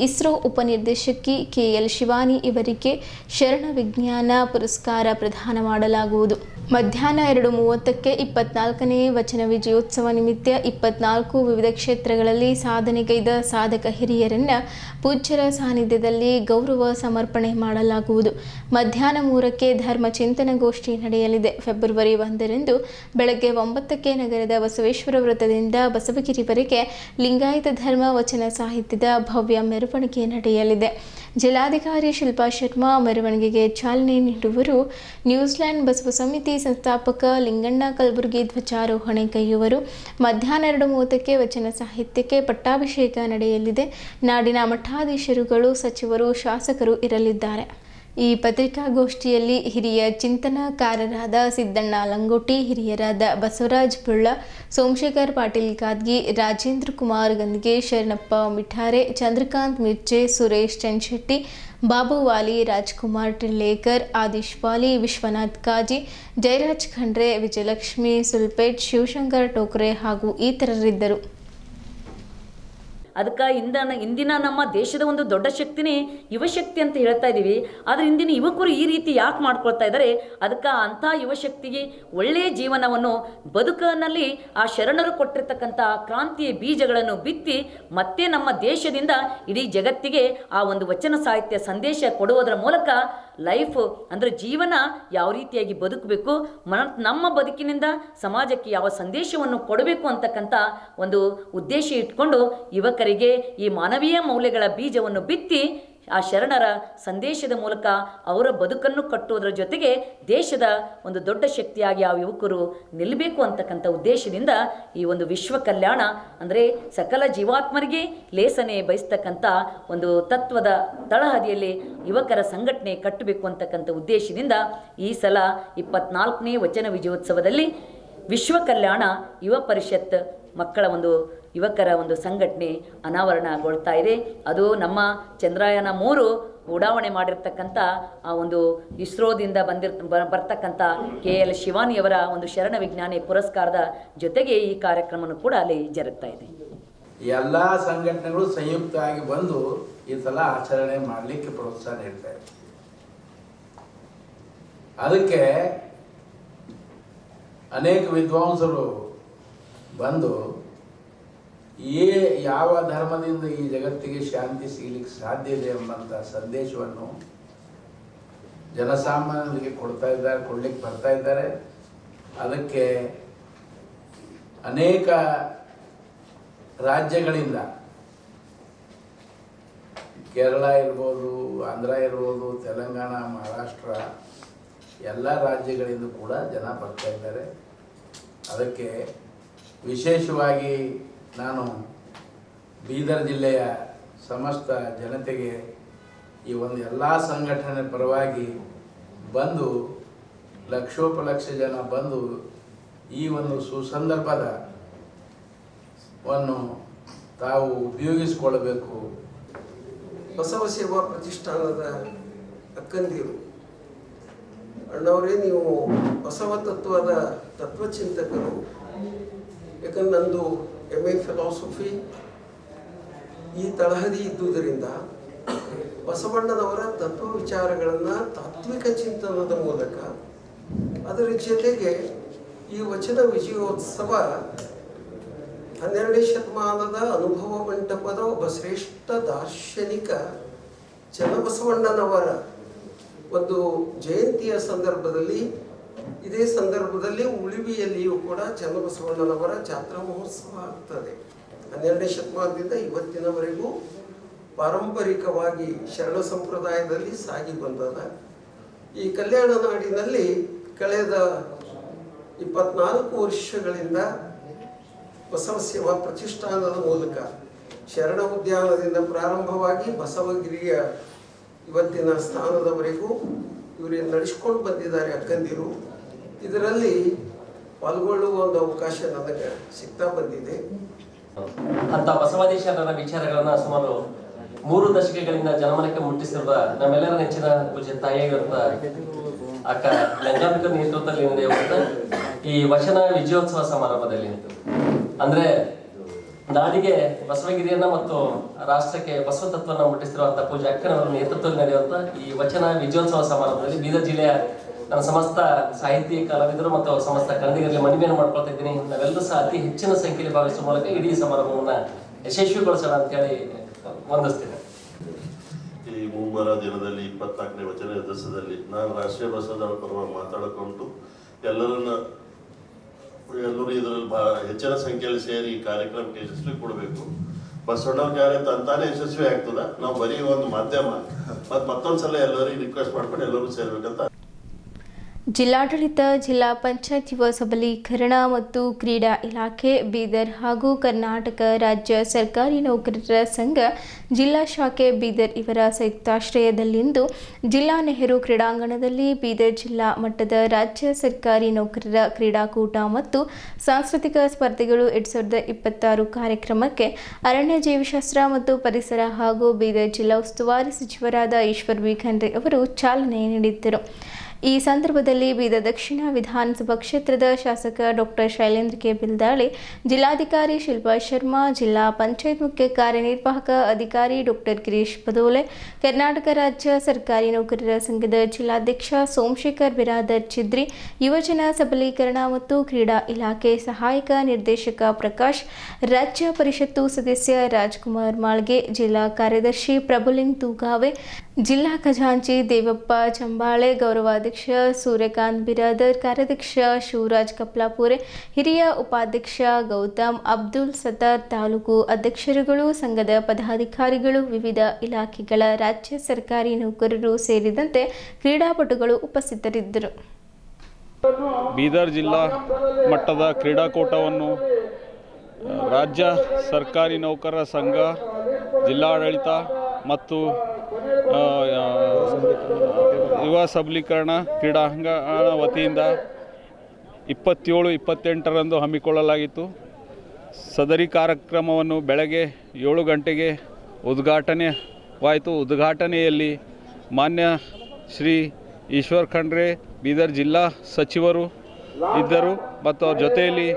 ಇಸ್ರೋ ಉಪನಿರ್ದೇಶಕಿ KL ಶಿವಾನಿ ಇವರಿಗೆ ಶರಣ ವಿಜ್ಞಾನ ಪುರಸ್ಕಾರ ಪ್ರದಾನ ಮಾಡಲಾಗುವುದು. ಮಧ್ಯಾಹ್ನ 2:30ಕ್ಕೆ 24ನೇ ವಚನ ವಿಜಯೋತ್ಸವ ನಿಮಿತ್ತ 24 ವಿವಿಧ ಕ್ಷೇತ್ರಗಳಲ್ಲಿ ಸಾಧನೆಗೈದ ಸಾಧಕ ಹಿರಿಯರನ್ನು ಪೂಜ್ಯರ ಸಾನ್ನಿಧ್ಯದಲ್ಲಿ ಗೌರವ ಸಮರ್ಪಣೆ ಮಾಡಲಾಗುವುದು. ಮಧ್ಯಾಹ್ನ 3ಕ್ಕೆ ಧರ್ಮ ಚಿಂತನಗೋಷ್ಠಿ ನಡೆಯಲಿದೆ. ಫೆಬ್ರವರಿ 1ರಂದು ಬೆಳಗ್ಗೆ 9ಕ್ಕೆ ನಗರದ ಬಸವೇಶ್ವರ ವೃತ್ತದಿಂದ ಬಸವಗಿರಿವರೆಗೆ ಲಿಂಗಾಯತ ಧರ್ಮ ವಚನ ಸಾಹಿತ್ಯದ ಭವ್ಯ ಮೆರವಣಿಗೆ ನಡೆಯಲಿದೆ. ಜಿಲ್ಲಾಧಿಕಾರಿ ಶಿಲ್ಪಾ ಶರ್ಮಾ ಮೆರವಣಿಗೆಗೆ ಚಾಲನೆ ನೀಡುವರು. ನ್ಯೂಜಿಲೆಂಡ್ ಬಸವ ಸಮಿತಿ ಸಂಸ್ಥಾಪಕ ಲಿಂಗಣ್ಣ ಕಲಬುರ್ಗಿ ಧ್ವಜಾರೋಹಣೆ ಕೈಯುವರು. ಮಧ್ಯಾಹ್ನ 2:30ಕ್ಕೆ ವಚನ ಸಾಹಿತ್ಯಕ್ಕೆ ಪಟ್ಟಾಭಿಷೇಕ ನಡೆಯಲಿದೆ. ನಾಡಿನ ಮಠಾಧೀಶರುಗಳು, ಸಚಿವರು, ಶಾಸಕರು ಇರಲಿದ್ದಾರೆ. ಈ ಪತ್ರಿಕಾಗೋಷ್ಠಿಯಲ್ಲಿ ಹಿರಿಯ ಚಿಂತನಕಾರರಾದ ಸಿದ್ದಣ್ಣ ಲಂಗೋಟಿ, ಹಿರಿಯರಾದ ಬಸವರಾಜ್ ಬುಳ್ಳ, ಸೋಮಶೇಖರ್ ಪಾಟೀಲ್ ಕಾದ್ಗಿ, ರಾಜೇಂದ್ರ ಕುಮಾರ್ ಗಂದ್ಗೆ, ಶರಣಪ್ಪ ಮಿಠಾರೆ, ಚಂದ್ರಕಾಂತ್ ಮಿರ್ಚೆ, ಸುರೇಶ್ ಚನ್ಶೆಟ್ಟಿ, ಬಾಬು ವಾಲಿ, ರಾಜ್ಕುಮಾರ್ ಟಿಳ್ಳೆಕರ್, ಆದಿಶ್ ವಾಲಿ, ವಿಶ್ವನಾಥ್ ಕಾಜಿ, ಜಯರಾಜ್ ಖಂಡ್ರೆ, ವಿಜಯಲಕ್ಷ್ಮಿ ಸುಲ್ಪೇಟ್, ಶಿವಶಂಕರ್ ಟೋಕ್ರೆ ಹಾಗೂ ಇತರರಿದ್ದರು. ಅದಕ್ಕೆ ಇಂದಿನ ನಮ್ಮ ದೇಶದ ಒಂದು ದೊಡ್ಡ ಶಕ್ತಿನೇ ಯುವಶಕ್ತಿ ಅಂತ ಹೇಳ್ತಾ ಇದ್ದೀವಿ. ಆದರೆ ಇಂದಿನ ಯುವಕರು ಈ ರೀತಿ ಯಾಕೆ ಮಾಡ್ಕೊಳ್ತಾ ಇದ್ದಾರೆ? ಅದಕ್ಕೆ ಅಂಥ ಯುವಶಕ್ತಿಗೆ ಒಳ್ಳೆಯ ಜೀವನವನ್ನು ಬದುಕಿನಲ್ಲಿ ಆ ಶರಣರು ಕೊಟ್ಟಿರ್ತಕ್ಕಂಥ ಕ್ರಾಂತಿಯ ಬೀಜಗಳನ್ನು ಬಿತ್ತಿ ಮತ್ತೆ ನಮ್ಮ ದೇಶದಿಂದ ಇಡೀ ಜಗತ್ತಿಗೆ ಆ ಒಂದು ವಚನ ಸಾಹಿತ್ಯ ಸಂದೇಶ ಕೊಡುವುದರ ಮೂಲಕ ಲೈಫ್ ಅಂದರೆ ಜೀವನ ಯಾವ ರೀತಿಯಾಗಿ ಬದುಕಬೇಕು, ನಮ್ಮ ಬದುಕಿನಿಂದ ಸಮಾಜಕ್ಕೆ ಯಾವ ಸಂದೇಶವನ್ನು ಕೊಡಬೇಕು ಅಂತಕ್ಕಂಥ ಒಂದು ಉದ್ದೇಶ ಇಟ್ಕೊಂಡು ಯುವಕರಿಗೆ ಈ ಮಾನವೀಯ ಮೌಲ್ಯಗಳ ಬೀಜವನ್ನು ಬಿತ್ತಿ ಆ ಶರಣರ ಸಂದೇಶದ ಮೂಲಕ ಅವರ ಬದುಕನ್ನು ಕಟ್ಟುವುದರ ಜೊತೆಗೆ ದೇಶದ ಒಂದು ದೊಡ್ಡ ಶಕ್ತಿಯಾಗಿ ಆ ಯುವಕರು ನಿಲ್ಲಬೇಕು ಅಂತಕ್ಕಂಥ ಉದ್ದೇಶದಿಂದ ಈ ಒಂದು ವಿಶ್ವ ಕಲ್ಯಾಣ ಅಂದರೆ ಸಕಲ ಜೀವಾತ್ಮರಿಗೆ ಲೇಸನೆ ಬಯಸ್ತಕ್ಕಂಥ ಒಂದು ತತ್ವದ ತಳಹದಿಯಲ್ಲಿ ಯುವಕರ ಸಂಘಟನೆ ಕಟ್ಟಬೇಕು ಅಂತಕ್ಕಂಥ ಉದ್ದೇಶದಿಂದ ಈ ಸಲ 24ನೇ ವಚನ ವಿಜಯೋತ್ಸವದಲ್ಲಿ ವಿಶ್ವ ಕಲ್ಯಾಣ ಯುವ ಪರಿಷತ್ ಮಕ್ಕಳ ಒಂದು ಯುವಕರ ಒಂದು ಸಂಘಟನೆ ಅನಾವರಣಗೊಳ್ತಾ ಇದೆ. ಅದು ನಮ್ಮ ಚಂದ್ರಯಾನ 3 ಉಡಾವಣೆ ಮಾಡಿರ್ತಕ್ಕಂಥ ಆ ಒಂದು ಇಸ್ರೋದಿಂದ ಬರ್ತಕ್ಕಂಥ KL ಶಿವಾನಿಯವರ ಒಂದು ಶರಣ ವಿಜ್ಞಾನಿ ಪುರಸ್ಕಾರದ ಜೊತೆಗೆ ಈ ಕಾರ್ಯಕ್ರಮವನ್ನು ಕೂಡ ಅಲ್ಲಿ ಜರುಗ್ತಾ ಇದೆ. ಎಲ್ಲ ಸಂಘಟನೆಗಳು ಸಂಯುಕ್ತವಾಗಿ ಬಂದು ಈ ಸಲ ಆಚರಣೆ ಮಾಡಲಿಕ್ಕೆ ಪ್ರೋತ್ಸಾಹ ನೀಡ್ತಾ ಇದೆ. ಅದಕ್ಕೆ ಅನೇಕ ವಿದ್ವಾಂಸರು ಬಂದು ಯಾವ ಧರ್ಮದಿಂದ ಈ ಜಗತ್ತಿಗೆ ಶಾಂತಿ ಸಿಗಲಿಕ್ಕೆ ಸಾಧ್ಯ ಇದೆ ಎಂಬಂಥ ಸಂದೇಶವನ್ನು ಜನಸಾಮಾನ್ಯರಿಗೆ ಕೊಡ್ಲಿಕ್ಕೆ ಬರ್ತಾ ಇದ್ದಾರೆ. ಅದಕ್ಕೆ ಅನೇಕ ರಾಜ್ಯಗಳಿಂದ ಕೇರಳ ಇರ್ಬೋದು, ಆಂಧ್ರ ಇರ್ಬೋದು, ತೆಲಂಗಾಣ, ಮಹಾರಾಷ್ಟ್ರ ಎಲ್ಲ ರಾಜ್ಯಗಳಿಂದ ಕೂಡ ಜನ ಬರ್ತಾ ಇದ್ದಾರೆ. ಅದಕ್ಕೆ ವಿಶೇಷವಾಗಿ ನಾನು ಬೀದರ್ ಜಿಲ್ಲೆಯ ಸಮಸ್ತ ಜನತೆಗೆ ಈ ಒಂದು ಎಲ್ಲ ಸಂಘಟನೆ ಪರವಾಗಿ ಬಂದು ಲಕ್ಷೋಪಲಕ್ಷ ಜನ ಬಂದು ಈ ಒಂದು ಸುಸಂದರ್ಭವನ್ನು ತಾವು ಉಪಯೋಗಿಸಿಕೊಳ್ಳಬೇಕು. ಬಸವ ಸೇವಾ ಪ್ರತಿಷ್ಠಾನದ ಅಕ್ಕಂದಿರು ಅಣ್ಣವರೇ, ನೀವು ಬಸವ ತತ್ವದ ತತ್ವಚಿಂತಕರು. ಯಾಕಂದ್ರೆ ನಂದು MA ಫಿಲಾಸಫಿ ಈ ತಳಹದಿ ಇದ್ದುದರಿಂದ ಬಸವಣ್ಣನವರ ತತ್ವ ವಿಚಾರಗಳನ್ನು ತಾತ್ವಿಕ ಚಿಂತನದ ಮೂಲಕ ಅದರ ಜೊತೆಗೆ ಈ ವಚನ ವಿಜಯೋತ್ಸವ 12ನೇ ಶತಮಾನದ ಅನುಭವ ಮಂಟಪದ ಒಬ್ಬ ಶ್ರೇಷ್ಠ ದಾರ್ಶನಿಕ ಚನ್ನಬಸವಣ್ಣನವರ ಒಂದು ಜಯಂತಿಯ ಸಂದರ್ಭದಲ್ಲಿ, ಇದೇ ಸಂದರ್ಭದಲ್ಲಿ ಉಳಿವಿಯಲ್ಲಿಯೂ ಕೂಡ ಚನ್ನಬಸವಣ್ಣನವರ ಜಾತ್ರಾ ಮಹೋತ್ಸವ ಆಗ್ತದೆ. 12ನೇ ಶತಮಾನದಿಂದ ಇವತ್ತಿನವರೆಗೂ ಪಾರಂಪರಿಕವಾಗಿ ಶರಣ ಸಂಪ್ರದಾಯದಲ್ಲಿ ಸಾಗಿ ಬಂದದ. ಈ ಕಲ್ಯಾಣ ನಾಡಿನಲ್ಲಿ ಕಳೆದ 24 ವರ್ಷಗಳಿಂದ ಬಸವ ಸೇವಾ ಪ್ರತಿಷ್ಠಾನದ ಮೂಲಕ ಶರಣ ಉದ್ಯಾನದಿಂದ ಪ್ರಾರಂಭವಾಗಿ ಬಸವಗಿರಿಯ ಇವತ್ತಿನ ಸ್ಥಾನದವರೆಗೂ ಇವರು ನಡೆಸ್ಕೊಂಡು ಬಂದಿದ್ದಾರೆ ಅಕ್ಕಂದಿರು. ಇದರಲ್ಲಿ ಪಾಲ್ಗೊಳ್ಳುವ ಒಂದು ಅವಕಾಶ ನನಗೆ ಸಿಗ್ತಾ ಬಂದಿದೆ. ಅಂತ ಬಸವಾದೀಶರ ವಿಚಾರಗಳನ್ನ ಸುಮಾರು 3 ದಶಕಗಳಿಂದ ಜನಮನಕ್ಕೆ ಮುಟ್ಟಿಸಿರುವ ನಮ್ಮೆಲ್ಲರ ನೆಚ್ಚಿನ ಪೂಜ್ಯ ತಾಯಿಯಾಗಿರುತ್ತ ಅಕ್ಕ ಲಂಗಾಂಬಿಕಾ ನೇತೃತ್ವದಲ್ಲಿ ಈ ವಚನ ವಿಜಯೋತ್ಸವ ಸಮಾರಂಭದಲ್ಲಿ ಅಂದ್ರೆ ನಾಡಿಗೆ ಬಸವಗಿರಿಯನ್ನ ಮತ್ತು ರಾಷ್ಟ್ರಕ್ಕೆ ಬಸವ ತತ್ವವನ್ನು ಮುಟ್ಟಿಸಿರುವಂತ ಪೂಜೆ ಅಕ್ಕನವರ ನೇತೃತ್ವದಲ್ಲಿ ನಡೆಯುವಂತ ಈ ವಚನ ವಿಜಯೋತ್ಸವ ಸಮಾರಂಭದಲ್ಲಿ ಬೀದರ್ ಜಿಲ್ಲೆಯ ನನ್ನ ಸಮಸ್ತ ಸಾಹಿತಿ ಕಲಾವಿದರು ಮತ್ತು ಸಮಸ್ತ ಕನ್ನಡಿಗರಲ್ಲಿ ಮನವಿಯನ್ನು ಮಾಡ್ಕೊಳ್ತಾ ಇದ್ದೀನಿ. ನಾವೆಲ್ಲರೂ ಸಹ ಅತಿ ಹೆಚ್ಚಿನ ಸಂಖ್ಯೆಯಲ್ಲಿ ಭಾಗವಹಿಸುವ ಮೂಲಕ ಇಡೀ ಸಮಾರಂಭವನ್ನ ಯಶಸ್ವಿಗೊಳಿಸೋಣ ಅಂತ ಹೇಳಿ ವಂದಿಸ್ತೇನೆ. ಈ ಮುಂಬರ ದಿನದಲ್ಲಿ 24ನೇ ವಚನ ದಿವಸದಲ್ಲಿ ನಾನು ರಾಷ್ಟ್ರೀಯ ಬಸವದಳ ಪರವಾಗಿ ಮಾತಾಡಿಕೊಂಡು ಎಲ್ಲರೂ ಇದರಲ್ಲಿ ಹೆಚ್ಚಿನ ಸಂಖ್ಯೆಯಲ್ಲಿ ಸೇರಿ ಈ ಕಾರ್ಯಕ್ರಮಕ್ಕೆ ಯಶಸ್ವಿ ಕೊಡಬೇಕು. ಬಸವಣ್ಣವ್ರ ಕಾರ್ಯ ತಂತಾನೆ ಯಶಸ್ವಿ ಆಗ್ತದ. ನಾವು ಬರೀ ಒಂದು ಮಾಧ್ಯಮ. ಮತ್ತೊಂದ್ಸಲ ಎಲ್ಲರಿಗೂ ರಿಕ್ವೆಸ್ಟ್ ಮಾಡ್ಕೊಂಡು ಎಲ್ಲರೂ ಸೇರ್ಬೇಕಂತ. ಜಿಲ್ಲಾಡಳಿತ, ಜಿಲ್ಲಾ ಪಂಚಾಯತ್ ಯುವ ಸಬಲೀಕರಣ ಮತ್ತು ಕ್ರೀಡಾ ಇಲಾಖೆ ಬೀದರ್ ಹಾಗೂ ಕರ್ನಾಟಕ ರಾಜ್ಯ ಸರ್ಕಾರಿ ನೌಕರರ ಸಂಘ ಜಿಲ್ಲಾ ಶಾಖೆ ಬೀದರ್ ಇವರ ಸಂಯುಕ್ತಾಶ್ರಯದಲ್ಲಿಂದು ಜಿಲ್ಲಾ ನೆಹರು ಕ್ರೀಡಾಂಗಣದಲ್ಲಿ ಬೀದರ್ ಜಿಲ್ಲಾ ಮಟ್ಟದ ರಾಜ್ಯ ಸರ್ಕಾರಿ ನೌಕರರ ಕ್ರೀಡಾಕೂಟ ಮತ್ತು ಸಾಂಸ್ಕೃತಿಕ ಸ್ಪರ್ಧೆಗಳು 2026 ಕಾರ್ಯಕ್ರಮಕ್ಕೆ ಅರಣ್ಯ ಜೀವಶಾಸ್ತ್ರ ಮತ್ತು ಪರಿಸರ ಹಾಗೂ ಬೀದರ್ ಜಿಲ್ಲಾ ಉಸ್ತುವಾರಿ ಸಚಿವರಾದ ಈಶ್ವರ್ ಬಿ ಖಂಡ್ರೆ ಅವರು ಚಾಲನೆ ನೀಡಿದ್ದರು. ಈ ಸಂದರ್ಭದಲ್ಲಿ ಬೀದರ್ ದಕ್ಷಿಣ ವಿಧಾನಸಭಾ ಕ್ಷೇತ್ರದ ಶಾಸಕ ಡಾಕ್ಟರ್ ಶೈಲೇಂದ್ರ ಕೆ ಬಿಲ್ದಾಳೆ, ಜಿಲ್ಲಾಧಿಕಾರಿ ಶಿಲ್ಪಾ ಶರ್ಮಾ, ಜಿಲ್ಲಾ ಪಂಚಾಯತ್ ಮುಖ್ಯ ಕಾರ್ಯನಿರ್ವಾಹಕ ಅಧಿಕಾರಿ ಡಾಕ್ಟರ್ ಗಿರೀಶ್ ಬದೋಲೆ, ಕರ್ನಾಟಕ ರಾಜ್ಯ ಸರ್ಕಾರಿ ನೌಕರರ ಸಂಘದ ಜಿಲ್ಲಾಧ್ಯಕ್ಷ ಸೋಮಶೇಖರ್ ಬಿರಾದರ್ ಚಿದ್ರಿ, ಯುವಜನ ಸಬಲೀಕರಣ ಮತ್ತು ಕ್ರೀಡಾ ಇಲಾಖೆ ಸಹಾಯಕ ನಿರ್ದೇಶಕ ಪ್ರಕಾಶ್, ರಾಜ್ಯ ಪರಿಷತ್ತು ಸದಸ್ಯ ರಾಜ್ಕುಮಾರ್ ಮಾಳ್ಗೆ, ಜಿಲ್ಲಾ ಕಾರ್ಯದರ್ಶಿ ಪ್ರಭುಲಿಂಗ್ ತೂಗಾವೆ, ಜಿಲ್ಲಾ ಖಜಾಂಚಿ ದೇವಪ್ಪ ಚಂಬಾಳೆ, ಗೌರವಾಧ್ಯಕ್ಷ ಸೂರ್ಯಕಾಂತ್ ಬಿರಾದರ್, ಕಾರ್ಯಾಧ್ಯಕ್ಷ ಶಿವರಾಜ್ ಕಪ್ಲಾಪುರೆ, ಹಿರಿಯ ಉಪಾಧ್ಯಕ್ಷ ಗೌತಮ್ ಅಬ್ದುಲ್ ಸತ್ತಾರ್, ತಾಲೂಕು ಅಧ್ಯಕ್ಷರುಗಳು, ಸಂಘದ ಪದಾಧಿಕಾರಿಗಳು, ವಿವಿಧ ಇಲಾಖೆಗಳ ರಾಜ್ಯ ಸರ್ಕಾರಿ ನೌಕರರು ಸೇರಿದಂತೆ ಕ್ರೀಡಾಪಟುಗಳು ಉಪಸ್ಥಿತರಿದ್ದರು. ಬೀದರ್ ಜಿಲ್ಲಾ ಮಟ್ಟದ ಕ್ರೀಡಾಕೂಟವನ್ನು ರಾಜ್ಯ ಸರ್ಕಾರಿ ನೌಕರರ ಸಂಘ, ಜಿಲ್ಲಾಡಳಿತ ಮತ್ತು ಯುವ ಸಬಲೀಕರಣ ಕ್ರೀಡಾಂಗಣ ವತಿಯಿಂದ 27-28ರಂದು ಹಮ್ಮಿಕೊಳ್ಳಲಾಗಿತ್ತು. ಸದರಿ ಕಾರ್ಯಕ್ರಮವನ್ನು ಬೆಳಗ್ಗೆ 7 ಗಂಟೆಗೆ ಉದ್ಘಾಟನೆವಾಯಿತು. ಉದ್ಘಾಟನೆಯಲ್ಲಿ ಮಾನ್ಯ ಶ್ರೀ ಈಶ್ವರ್ ಖಂಡ್ರೆ ಬೀದರ್ ಜಿಲ್ಲಾ ಸಚಿವರು ಇದ್ದರು ಮತ್ತು ಅವ್ರ ಜೊತೆಯಲ್ಲಿ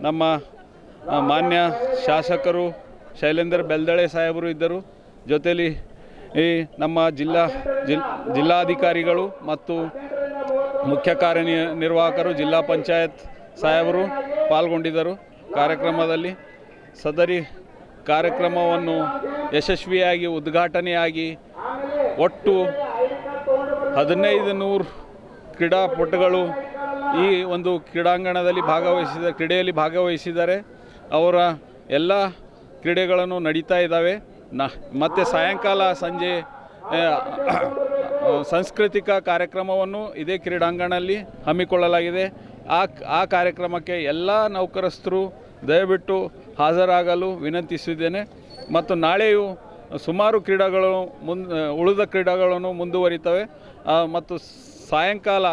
ನಮ್ಮ ಮಾನ್ಯ ಶಾಸಕರು ಶೈಲೇಂದ್ರ ಬೆಲ್ದಳೆ ಸಾಹೇಬರು ಇದ್ದರು. ಜೊತೆಯಲ್ಲಿ ನಮ್ಮ ಜಿಲ್ಲಾಧಿಕಾರಿಗಳು ಮತ್ತು ಮುಖ್ಯ ಕಾರ್ಯನಿರ್ವಾಹಕರು ಜಿಲ್ಲಾ ಪಂಚಾಯತ್ ಸಾಹೇಬರು ಪಾಲ್ಗೊಂಡಿದ್ದರು. ಕಾರ್ಯಕ್ರಮದಲ್ಲಿ ಸದರಿ ಕಾರ್ಯಕ್ರಮವನ್ನು ಯಶಸ್ವಿಯಾಗಿ ಉದ್ಘಾಟನೆಯಾಗಿ ಒಟ್ಟು 1500 ಕ್ರೀಡಾಪಟುಗಳು ಈ ಒಂದು ಕ್ರೀಡಾಂಗಣದಲ್ಲಿ ಕ್ರೀಡೆಯಲ್ಲಿ ಭಾಗವಹಿಸಿದ್ದಾರೆ. ಅವರ ಎಲ್ಲ ಕ್ರೀಡೆಗಳನ್ನು ನಡೀತಾ ಇದ್ದಾವೆ. ಮತ್ತು ಸಾಯಂಕಾಲ ಸಂಜೆ ಸಾಂಸ್ಕೃತಿಕ ಕಾರ್ಯಕ್ರಮವನ್ನು ಇದೇ ಕ್ರೀಡಾಂಗಣದಲ್ಲಿ ಹಮ್ಮಿಕೊಳ್ಳಲಾಗಿದೆ. ಆ ಕಾರ್ಯಕ್ರಮಕ್ಕೆ ಎಲ್ಲ ನೌಕರಸ್ಥರು ದಯವಿಟ್ಟು ಹಾಜರಾಗಲು ವಿನಂತಿಸಿದ್ದೇನೆ. ಮತ್ತು ನಾಳೆಯೂ ಸುಮಾರು ಕ್ರೀಡೆಗಳು ಉಳಿದ ಕ್ರೀಡೆಗಳನ್ನು ಮುಂದುವರಿತವೆ ಮತ್ತು ಸಾಯಂಕಾಲ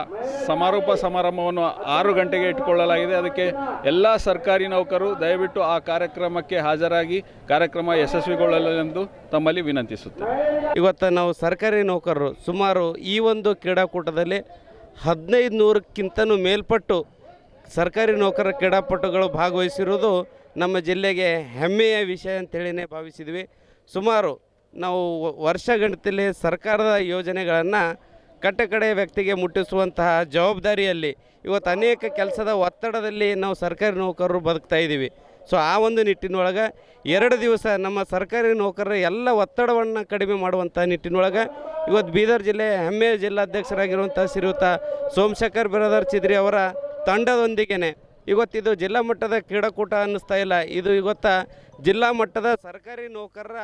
ಸಮಾರೋಪ ಸಮಾರಂಭವನ್ನು 6 ಗಂಟೆಗೆ ಇಟ್ಟುಕೊಳ್ಳಲಾಗಿದೆ. ಅದಕ್ಕೆ ಎಲ್ಲ ಸರ್ಕಾರಿ ನೌಕರರು ದಯವಿಟ್ಟು ಆ ಕಾರ್ಯಕ್ರಮಕ್ಕೆ ಹಾಜರಾಗಿ ಕಾರ್ಯಕ್ರಮ ಯಶಸ್ವಿಗೊಳ್ಳಲೆಂದು ತಮ್ಮಲ್ಲಿ ವಿನಂತಿಸುತ್ತೇವೆ. ಇವತ್ತು ನಾವು ಸರ್ಕಾರಿ ನೌಕರರು ಸುಮಾರು ಈ ಒಂದು ಕ್ರೀಡಾಕೂಟದಲ್ಲಿ 1500ಕ್ಕಿಂತನೂ ಮೇಲ್ಪಟ್ಟು ಸರ್ಕಾರಿ ನೌಕರರ ಕ್ರೀಡಾಪಟುಗಳು ಭಾಗವಹಿಸಿರುವುದು ನಮ್ಮ ಜಿಲ್ಲೆಗೆ ಹೆಮ್ಮೆಯ ವಿಷಯ ಅಂತೇಳಿನೇ ಭಾವಿಸಿದ್ವಿ. ಸುಮಾರು ನಾವು ವರ್ಷಗಟ್ಟಲೆ ಸರ್ಕಾರದ ಯೋಜನೆಗಳನ್ನು ಕಟ್ಟಕಡೆಯ ವ್ಯಕ್ತಿಗೆ ಮುಟ್ಟಿಸುವಂತಹ ಜವಾಬ್ದಾರಿಯಲ್ಲಿ ಇವತ್ತು ಅನೇಕ ಕೆಲಸದ ಒತ್ತಡದಲ್ಲಿ ನಾವು ಸರ್ಕಾರಿ ನೌಕರರು ಬದುಕ್ತಾ ಇದ್ದೀವಿ. ಸೊ ಆ ಒಂದು ನಿಟ್ಟಿನೊಳಗೆ 2 ದಿವಸ ನಮ್ಮ ಸರ್ಕಾರಿ ನೌಕರರ ಎಲ್ಲ ಒತ್ತಡವನ್ನು ಕಡಿಮೆ ಮಾಡುವಂಥ ನಿಟ್ಟಿನೊಳಗೆ ಇವತ್ತು ಬೀದರ್ ಜಿಲ್ಲೆಯ ಹೆಮ್ಮೆಯ ಜಿಲ್ಲಾಧ್ಯಕ್ಷರಾಗಿರುವಂಥ ಶ್ರೀಯುತ ಸೋಮಶೇಖರ್ ಬಿರಾದರ್ ಚಿದ್ರಿ ಅವರ ತಂಡದೊಂದಿಗೆ ಇವತ್ತಿದು ಜಿಲ್ಲಾ ಮಟ್ಟದ ಕ್ರೀಡಾಕೂಟ ಅನ್ನಿಸ್ತಾ ಇಲ್ಲ. ಇದು ಇವತ್ತು ಜಿಲ್ಲಾ ಮಟ್ಟದ ಸರ್ಕಾರಿ ನೌಕರರ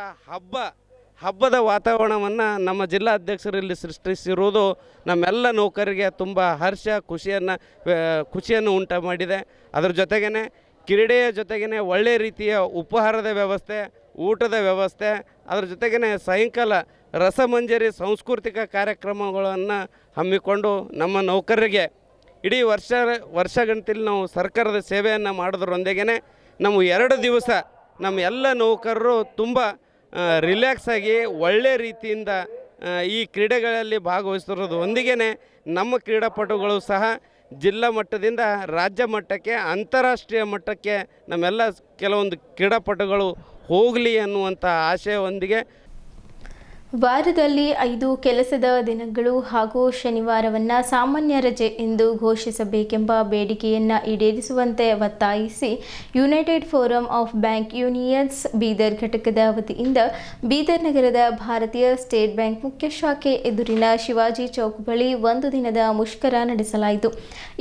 ಹಬ್ಬದ ವಾತಾವರಣವನ್ನು ನಮ್ಮ ಜಿಲ್ಲಾ ಅಧ್ಯಕ್ಷರಲ್ಲಿ ಸೃಷ್ಟಿಸಿರುವುದು ನಮ್ಮೆಲ್ಲ ನೌಕರರಿಗೆ ತುಂಬ ಹರ್ಷ ಖುಷಿಯನ್ನು ಉಂಟು ಮಾಡಿದೆ. ಅದರ ಜೊತೆಗೇ ಕ್ರೀಡೆಯ ಜೊತೆಗೇ ಒಳ್ಳೆಯ ರೀತಿಯ ಉಪಹಾರದ ವ್ಯವಸ್ಥೆ, ಊಟದ ವ್ಯವಸ್ಥೆ, ಅದರ ಜೊತೆಗೇ ಸಾಯಂಕಾಲ ರಸಮಂಜರಿ ಸಾಂಸ್ಕೃತಿಕ ಕಾರ್ಯಕ್ರಮಗಳನ್ನು ಹಮ್ಮಿಕೊಂಡು ನಮ್ಮ ನೌಕರರಿಗೆ ಇಡೀ ವರ್ಷಗಟ್ಟಲೆ ನಾವು ಸರ್ಕಾರದ ಸೇವೆಯನ್ನು ಮಾಡೋದ್ರೊಂದಿಗೆ ನಾವು 2 ದಿವಸ ನಮ್ಮ ಎಲ್ಲ ನೌಕರರು ತುಂಬ ರಿಲ್ಯಾಕ್ಸ್ ಆಗಿ ಒಳ್ಳೆಯ ರೀತಿಯಿಂದ ಈ ಕ್ರೀಡೆಗಳಲ್ಲಿ ಭಾಗವಹಿಸಿರೋದು ಒಂದಿಗೆ ನಮ್ಮ ಕ್ರೀಡಾಪಟುಗಳು ಸಹ ಜಿಲ್ಲಾ ಮಟ್ಟದಿಂದ ರಾಜ್ಯ ಮಟ್ಟಕ್ಕೆ, ಅಂತಾರಾಷ್ಟ್ರೀಯ ಮಟ್ಟಕ್ಕೆ ನಮ್ಮೆಲ್ಲ ಕೆಲವೊಂದು ಕ್ರೀಡಾಪಟುಗಳು ಹೋಗಲಿ ಅನ್ನುವಂಥ ಆಶಯವೊಂದಿಗೆ ವಾರದಲ್ಲಿ 5 ಕೆಲಸದ ದಿನಗಳು ಹಾಗೂ ಶನಿವಾರವನ್ನು ಸಾಮಾನ್ಯ ರಜೆ ಎಂದು ಘೋಷಿಸಬೇಕೆಂಬ ಬೇಡಿಕೆಯನ್ನು ಈಡೇರಿಸುವಂತೆ ಒತ್ತಾಯಿಸಿ United forum of bank unions Bidar ಘಟಕದ ವತಿಯಿಂದ ಬೀದರ್ ನಗರದ ಭಾರತೀಯ ಸ್ಟೇಟ್ ಬ್ಯಾಂಕ್ ಮುಖ್ಯ ಶಾಖೆ ಎದುರಿನ ಶಿವಾಜಿ ಚೌಕ್ ಬಳಿ 1 ದಿನದ ಮುಷ್ಕರ ನಡೆಸಲಾಯಿತು.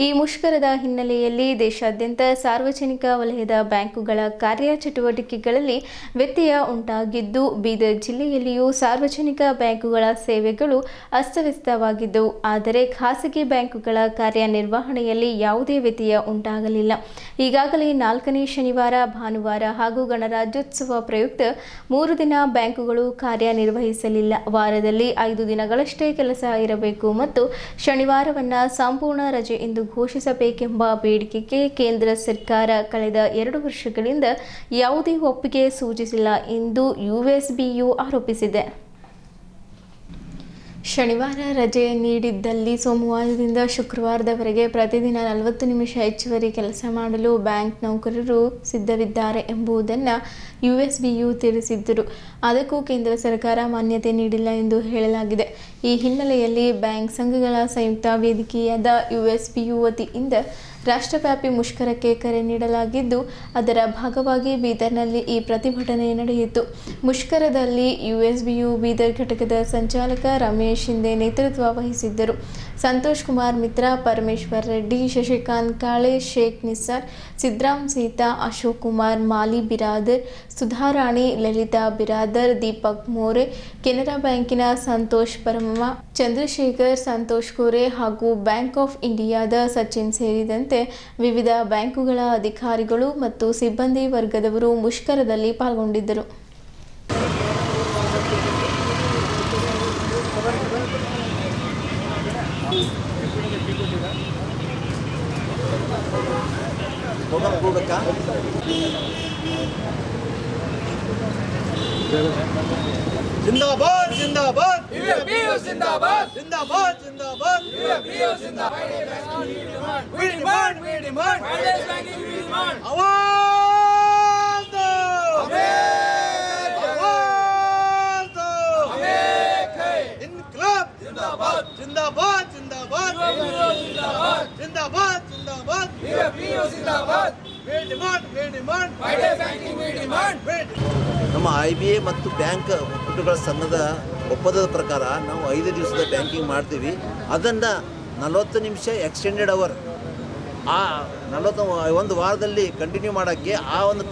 ಈ ಮುಷ್ಕರದ ಹಿನ್ನೆಲೆಯಲ್ಲಿ ದೇಶಾದ್ಯಂತ ಸಾರ್ವಜನಿಕ ವಲಯದ ಬ್ಯಾಂಕುಗಳ ಕಾರ್ಯಚಟುವಟಿಕೆಗಳಲ್ಲಿ ವ್ಯತ್ಯಯ ಉಂಟಾಗಿದ್ದು, ಬೀದರ್ ಜಿಲ್ಲೆಯಲ್ಲಿಯೂ ಸಾರ್ವಜನಿಕ ಬ್ಯಾಂಕುಗಳ ಸೇವೆಗಳು ಅಸ್ತವ್ಯಸ್ತವಾಗಿದ್ದವು. ಆದರೆ ಖಾಸಗಿ ಬ್ಯಾಂಕುಗಳ ಕಾರ್ಯನಿರ್ವಹಣೆಯಲ್ಲಿ ಯಾವುದೇ ವ್ಯತ್ಯಯ ಉಂಟಾಗಲಿಲ್ಲ. ಈಗಾಗಲೇ 4ನೇ ಶನಿವಾರ, ಭಾನುವಾರ ಹಾಗೂ ಗಣರಾಜ್ಯೋತ್ಸವ ಪ್ರಯುಕ್ತ 3 ದಿನ ಬ್ಯಾಂಕುಗಳು ಕಾರ್ಯನಿರ್ವಹಿಸಲಿಲ್ಲ. ವಾರದಲ್ಲಿ 5 ದಿನಗಳಷ್ಟೇ ಕೆಲಸ ಇರಬೇಕು ಮತ್ತು ಶನಿವಾರವನ್ನು ಸಂಪೂರ್ಣ ರಜೆ ಎಂದು ಘೋಷಿಸಬೇಕೆಂಬ ಬೇಡಿಕೆಗೆ ಕೇಂದ್ರ ಸರ್ಕಾರ ಕಳೆದ 2 ವರ್ಷಗಳಿಂದ ಯಾವುದೇ ಒಪ್ಪಿಗೆ ಸೂಚಿಸಿಲ್ಲ ಎಂದು ಯುಎಸ್ಬಿಯು ಆರೋಪಿಸಿದೆ. ಶನಿವಾರ ರಜೆ ನೀಡಿದ್ದಲ್ಲಿ ಸೋಮವಾರದಿಂದ ಶುಕ್ರವಾರದವರೆಗೆ ಪ್ರತಿದಿನ 40 ನಿಮಿಷ ಹೆಚ್ಚುವರಿ ಕೆಲಸ ಮಾಡಲು ಬ್ಯಾಂಕ್ ನೌಕರರು ಸಿದ್ಧವಿದ್ದಾರೆ ಎಂಬುದನ್ನು ಯುಎಸ್ಬಿಯು ತಿಳಿಸಿದ್ದರು. ಅದಕ್ಕೂ ಕೇಂದ್ರ ಸರ್ಕಾರ ಮಾನ್ಯತೆ ನೀಡಿಲ್ಲ ಎಂದು ಹೇಳಲಾಗಿದೆ. ಈ ಹಿನ್ನೆಲೆಯಲ್ಲಿ ಬ್ಯಾಂಕ್ ಸಂಘಗಳ ಸಂಯುಕ್ತ ವೇದಿಕೆಯಾದ ಯುಎಸ್ಬಿಯು ವತಿಯಿಂದ ರಾಷ್ಟ್ರವ್ಯಾಪಿ ಮುಷ್ಕರಕ್ಕೆ ಕರೆ ನೀಡಲಾಗಿದ್ದು, ಅದರ ಭಾಗವಾಗಿ ಬೀದರ್ನಲ್ಲಿ ಈ ಪ್ರತಿಭಟನೆ ನಡೆಯಿತು. ಮುಷ್ಕರದಲ್ಲಿ ಯುಎಸ್ಬಿಯು ಬೀದರ್ ಘಟಕದ ಸಂಚಾಲಕ ರಮೇಶ್ ಶಿಂದೆ ನೇತೃತ್ವ ವಹಿಸಿದ್ದರು. ಸಂತೋಷ್ ಕುಮಾರ್ ಮಿತ್ರ, ಪರಮೇಶ್ವರ್ ರೆಡ್ಡಿ, ಶಶಿಕಾಂತ್ ಕಾಳೆ, ಶೇಖ್ ನಿಸಾರ್, ಸಿದ್ರಾಮ್ ಸೀತಾ, ಅಶೋಕ್ ಕುಮಾರ್ ಮಾಲಿ ಬಿರಾದರ್, ಸುಧಾರಾಣಿ, ಲಲಿತಾ ಬಿರಾದರ್, ದೀಪಕ್ ಮೋರೆ, ಕೆನರಾ ಬ್ಯಾಂಕಿನ ಸಂತೋಷ್ ಪರಮಮ್ಮ, ಚಂದ್ರಶೇಖರ್, ಸಂತೋಷ್ ಕೋರೆ ಹಾಗೂ ಬ್ಯಾಂಕ್ ಆಫ್ ಇಂಡಿಯಾದ ಸಚಿನ್ ಸೇರಿದಂತೆ ವಿವಿಧ ಬ್ಯಾಂಕುಗಳ ಅಧಿಕಾರಿಗಳು ಮತ್ತು ಸಿಬ್ಬಂದಿ ವರ್ಗದವರು ಮುಷ್ಕರದಲ್ಲಿ ಪಾಲ್ಗೊಂಡಿದ್ದರು. जिंदाबाद जिंदाबाद यूएफबीयू जिंदाबाद जिंदाबाद जिंदाबाद यूएफबीयू जिंदाबाद we demand finance banking we demand आवाज दो आवाज दो इनकलाब जिंदाबाद जिंदाबाद जिंदाबाद जिंदाबाद जिंदाबाद जिंदाबाद यूएफबीयू जिंदाबाद we demand finance banking we demand ನಮ್ಮ IBA ಮತ್ತು ಬ್ಯಾಂಕ್ ಒಕ್ಕೂಟಗಳ ಸಂಘದ ಒಪ್ಪಂದದ ಪ್ರಕಾರ ನಾವು 5 ದಿವಸದ ಬ್ಯಾಂಕಿಂಗ್ ಮಾಡ್ತೀವಿ. ಅದನ್ನು 40 ನಿಮಿಷ ಎಕ್ಸ್ಟೆಂಡೆಡ್ ಅವರ್ ಆ 41 ವಾರದಲ್ಲಿ ಕಂಟಿನ್ಯೂ ಮಾಡೋಕ್ಕೆ ಆ ಒಂದು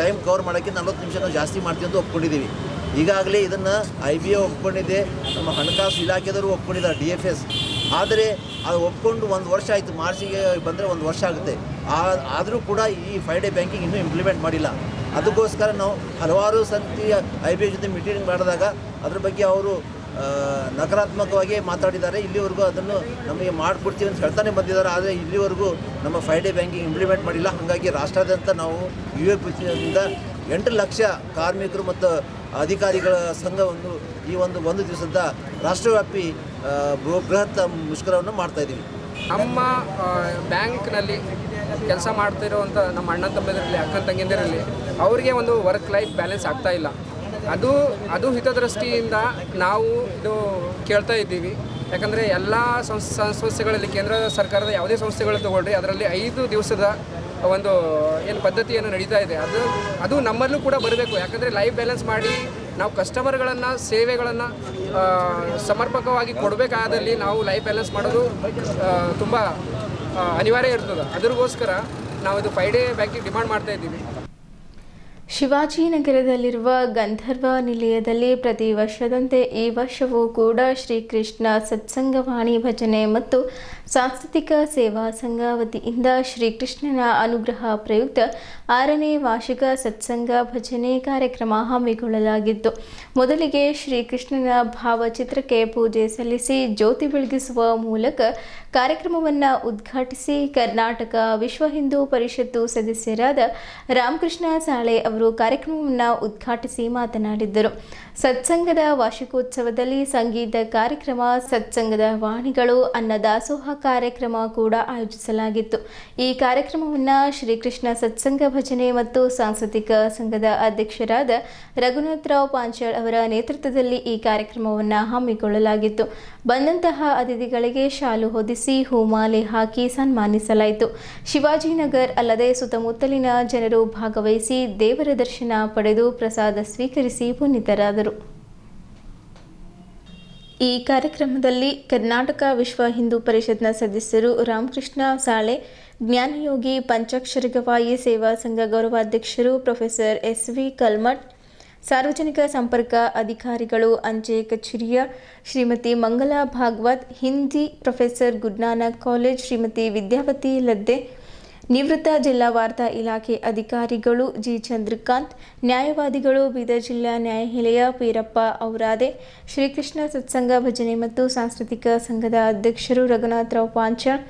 ಟೈಮ್ ಕವರ್ ಮಾಡೋಕ್ಕೆ 40 ನಿಮಿಷ ನಾವು ಜಾಸ್ತಿ ಮಾಡ್ತೀವಿ ಅಂತ ಒಪ್ಕೊಂಡಿದ್ದೀವಿ. ಈಗಾಗಲೇ ಇದನ್ನು IBA ಒಪ್ಕೊಂಡಿದೆ, ನಮ್ಮ ಹಣಕಾಸು ಇಲಾಖೆದವರು ಒಪ್ಕೊಂಡಿದ್ದಾರೆ, DFS. ಆದರೆ ಅದು ಒಪ್ಕೊಂಡು 1 ವರ್ಷ ಆಯಿತು, ಮಾರ್ಚಿಗೆ ಬಂದರೆ 1 ವರ್ಷ ಆಗುತ್ತೆ. ಆದರೂ ಕೂಡ ಈ 5 ಡೇ ಬ್ಯಾಂಕಿಂಗ್ ಇನ್ನೂ ಇಂಪ್ಲಿಮೆಂಟ್ ಮಾಡಿಲ್ಲ. ಅದಕ್ಕೋಸ್ಕರ ನಾವು ಹಲವಾರು ಸಂತಿ IBA ಜೊತೆ ಮೀಟಿಂಗ್ ಮಾಡಿದಾಗ ಅದ್ರ ಬಗ್ಗೆ ಅವರು ನಕಾರಾತ್ಮಕವಾಗಿ ಮಾತಾಡಿದ್ದಾರೆ. ಇಲ್ಲಿವರೆಗೂ ಅದನ್ನು ನಮಗೆ ಮಾಡಿಕೊಡ್ತೀವಿ ಅಂತ ಹೇಳ್ತಾನೆ ಬಂದಿದ್ದಾರೆ. ಆದರೆ ಇಲ್ಲಿವರೆಗೂ ನಮ್ಮ 5 ಡೇ ಬ್ಯಾಂಕಿಂಗ್ ಇಂಪ್ಲಿಮೆಂಟ್ ಮಾಡಿಲ್ಲ. ಹಾಗಾಗಿ ರಾಷ್ಟ್ರಾದ್ಯಂತ ನಾವು UAPದಿಂದ 8 ಲಕ್ಷ ಕಾರ್ಮಿಕರು ಮತ್ತು ಅಧಿಕಾರಿಗಳ ಸಂಘವನ್ನು ಈ ಒಂದು ದಿವಸದ ರಾಷ್ಟ್ರವ್ಯಾಪಿ ಬೃಹತ್ ಮುಷ್ಕರವನ್ನು ಮಾಡ್ತಾಯಿದ್ದೀವಿ. ನಮ್ಮ ಬ್ಯಾಂಕ್ನಲ್ಲಿ ಕೆಲಸ ಮಾಡ್ತಿರೋವಂಥ ನಮ್ಮ ಅಣ್ಣ ತಮ್ಮದಿರಲಿ, ಅಕ್ಕ ತಂಗಿಯಂದಿರಲಿ, ಅವರಿಗೆ ಒಂದು ವರ್ಕ್ ಲೈಫ್ ಬ್ಯಾಲೆನ್ಸ್ ಆಗ್ತಾ ಇಲ್ಲ. ಅದು ಹಿತದೃಷ್ಟಿಯಿಂದ ನಾವು ಇದು ಕೇಳ್ತಾ ಇದ್ದೀವಿ. ಯಾಕಂದರೆ ಎಲ್ಲ ಸಂಸ್ಥೆಗಳಲ್ಲಿ ಕೇಂದ್ರ ಸರ್ಕಾರದ ಯಾವುದೇ ಸಂಸ್ಥೆಗಳು ತಗೊಳ್ರಿ, ಅದರಲ್ಲಿ 5 ದಿವಸದ ಒಂದು ಏನು ಪದ್ಧತಿಯನ್ನು ನಡೀತಾ ಇದೆ, ಅದು ನಮ್ಮಲ್ಲೂ ಕೂಡ ಬರಬೇಕು. ಯಾಕಂದರೆ ಲೈಫ್ ಬ್ಯಾಲೆನ್ಸ್ ಮಾಡಿ ನಾವು ಕಸ್ಟಮರ್ಗಳನ್ನು ಸೇವೆಗಳನ್ನು ಸಮರ್ಪಕವಾಗಿ ಕೊಡಬೇಕಾದಲ್ಲಿ ನಾವು ಲೈಫ್ ಬ್ಯಾಲೆನ್ಸ್ ಮಾಡೋದು ತುಂಬ ಅನಿವಾರ್ಯ ಇರ್ತದೆ. ಅದಕ್ಕೋಸ್ಕರ ನಾವು ಇದು 5 ಡೇ ಬ್ಯಾಂಕಿಂಗ್ ಡಿಮಾಂಡ್ ಮಾಡ್ತಾ ಇದ್ದೀವಿ. ಶಿವಾಜಿನಗರದಲ್ಲಿರುವ ಗಂಧರ್ವ ನಿಲಯದಲ್ಲಿ ಪ್ರತಿ ವರ್ಷದಂತೆ ಈ ವರ್ಷವೂ ಕೂಡ ಶ್ರೀಕೃಷ್ಣ ಸತ್ಸಂಗವಾಣಿ ಭಜನೆ ಮತ್ತು ಸಾಂಸ್ಕೃತಿಕ ಸೇವಾ ಸಂಘ ವತಿಯಿಂದ ಶ್ರೀಕೃಷ್ಣನ ಅನುಗ್ರಹ ಪ್ರಯುಕ್ತ 6ನೇ ವಾರ್ಷಿಕ ಸತ್ಸಂಗ ಭಜನೆ ಕಾರ್ಯಕ್ರಮ ಹಮ್ಮಿಕೊಳ್ಳಲಾಗಿತ್ತು. ಮೊದಲಿಗೆ ಶ್ರೀಕೃಷ್ಣನ ಭಾವಚಿತ್ರಕ್ಕೆ ಪೂಜೆ ಸಲ್ಲಿಸಿ ಜ್ಯೋತಿ ಬೆಳಗಿಸುವ ಮೂಲಕ ಕಾರ್ಯಕ್ರಮವನ್ನು ಉದ್ಘಾಟಿಸಿ ಕರ್ನಾಟಕ ವಿಶ್ವ ಹಿಂದೂ ಪರಿಷತ್ತು ಸದಸ್ಯರಾದ ರಾಮಕೃಷ್ಣ ಸಾಳೆ ಅವರು ಕಾರ್ಯಕ್ರಮವನ್ನು ಉದ್ಘಾಟಿಸಿ ಮಾತನಾಡಿದ್ದರು. ಸತ್ಸಂಗದ ವಾರ್ಷಿಕೋತ್ಸವದಲ್ಲಿ ಸಂಗೀತ ಕಾರ್ಯಕ್ರಮ, ಸತ್ಸಂಗದ ವಾಣಿಗಳು, ಅನ್ನದಾಸೋಹ ಕಾರ್ಯಕ್ರಮ ಕೂಡ ಆಯೋಜಿಸಲಾಗಿತ್ತು. ಈ ಕಾರ್ಯಕ್ರಮವನ್ನು ಶ್ರೀಕೃಷ್ಣ ಸತ್ಸಂಗ ಭಜನೆ ಮತ್ತು ಸಾಂಸ್ಕೃತಿಕ ಸಂಘದ ಅಧ್ಯಕ್ಷರಾದ ರಘುನಾಥರಾವ್ ಪಾಂಚಾಳ್ ಅವರ ನೇತೃತ್ವದಲ್ಲಿ ಈ ಕಾರ್ಯಕ್ರಮವನ್ನು ಹಮ್ಮಿಕೊಳ್ಳಲಾಗಿತ್ತು. ಬಂದಂತಹ ಅತಿಥಿಗಳಿಗೆ ಶಾಲು ಹೊದಿಸಿ ಹೂಮಾಲೆ ಹಾಕಿ ಸನ್ಮಾನಿಸಲಾಯಿತು. ಶಿವಾಜಿನಗರ್ ಅಲ್ಲದೆ ಸುತ್ತಮುತ್ತಲಿನ ಜನರು ಭಾಗವಹಿಸಿ ದೇವರ ದರ್ಶನ ಪಡೆದು ಪ್ರಸಾದ ಸ್ವೀಕರಿಸಿ ಪುನೀತರಾದರು. ಈ ಕಾರ್ಯಕ್ರಮದಲ್ಲಿ ಕರ್ನಾಟಕ ವಿಶ್ವ ಹಿಂದೂ ಪರಿಷತ್ನ ಸದಸ್ಯರು ರಾಮಕೃಷ್ಣ ಸಾಳೆ, ಜ್ಞಾನಯೋಗಿ ಪಂಚಾಕ್ಷರ ಗವಾಯಿ ಸೇವಾ ಸಂಘ ಗೌರವಾಧ್ಯಕ್ಷರು ಪ್ರೊಫೆಸರ್ ಎಸ್.ವಿ. ಕಲ್ಮಠ್, ಸಾರ್ವಜನಿಕ ಸಂಪರ್ಕ ಅಧಿಕಾರಿಗಳು, ಅಂಚೆ ಕಚೇರಿಯ ಶ್ರೀಮತಿ ಮಂಗಲಾ ಭಾಗವತ್, ಹಿಂದಿ ಪ್ರೊಫೆಸರ್ ಗುರುನಾನಕ್ ಕಾಲೇಜ್ ಶ್ರೀಮತಿ ವಿದ್ಯಾವತಿ ಲದ್ದೆ, ನಿವೃತ್ತ ಜಿಲ್ಲಾ ವಾರ್ತಾ ಇಲಾಖೆ ಅಧಿಕಾರಿಗಳು ಜಿ. ಚಂದ್ರಕಾಂತ್, ನ್ಯಾಯವಾದಿಗಳು ಬೀದರ್ ಜಿಲ್ಲಾ ನ್ಯಾಯಾಲಯ ಪೀರಪ್ಪ ಔರಾದೆ, ಶ್ರೀಕೃಷ್ಣ ಸತ್ಸಂಗ ಭಜನೆ ಮತ್ತು ಸಾಂಸ್ಕೃತಿಕ ಸಂಘದ ಅಧ್ಯಕ್ಷರು ರಘುನಾಥರಾವ್ ಪಾಂಚಾಳ್,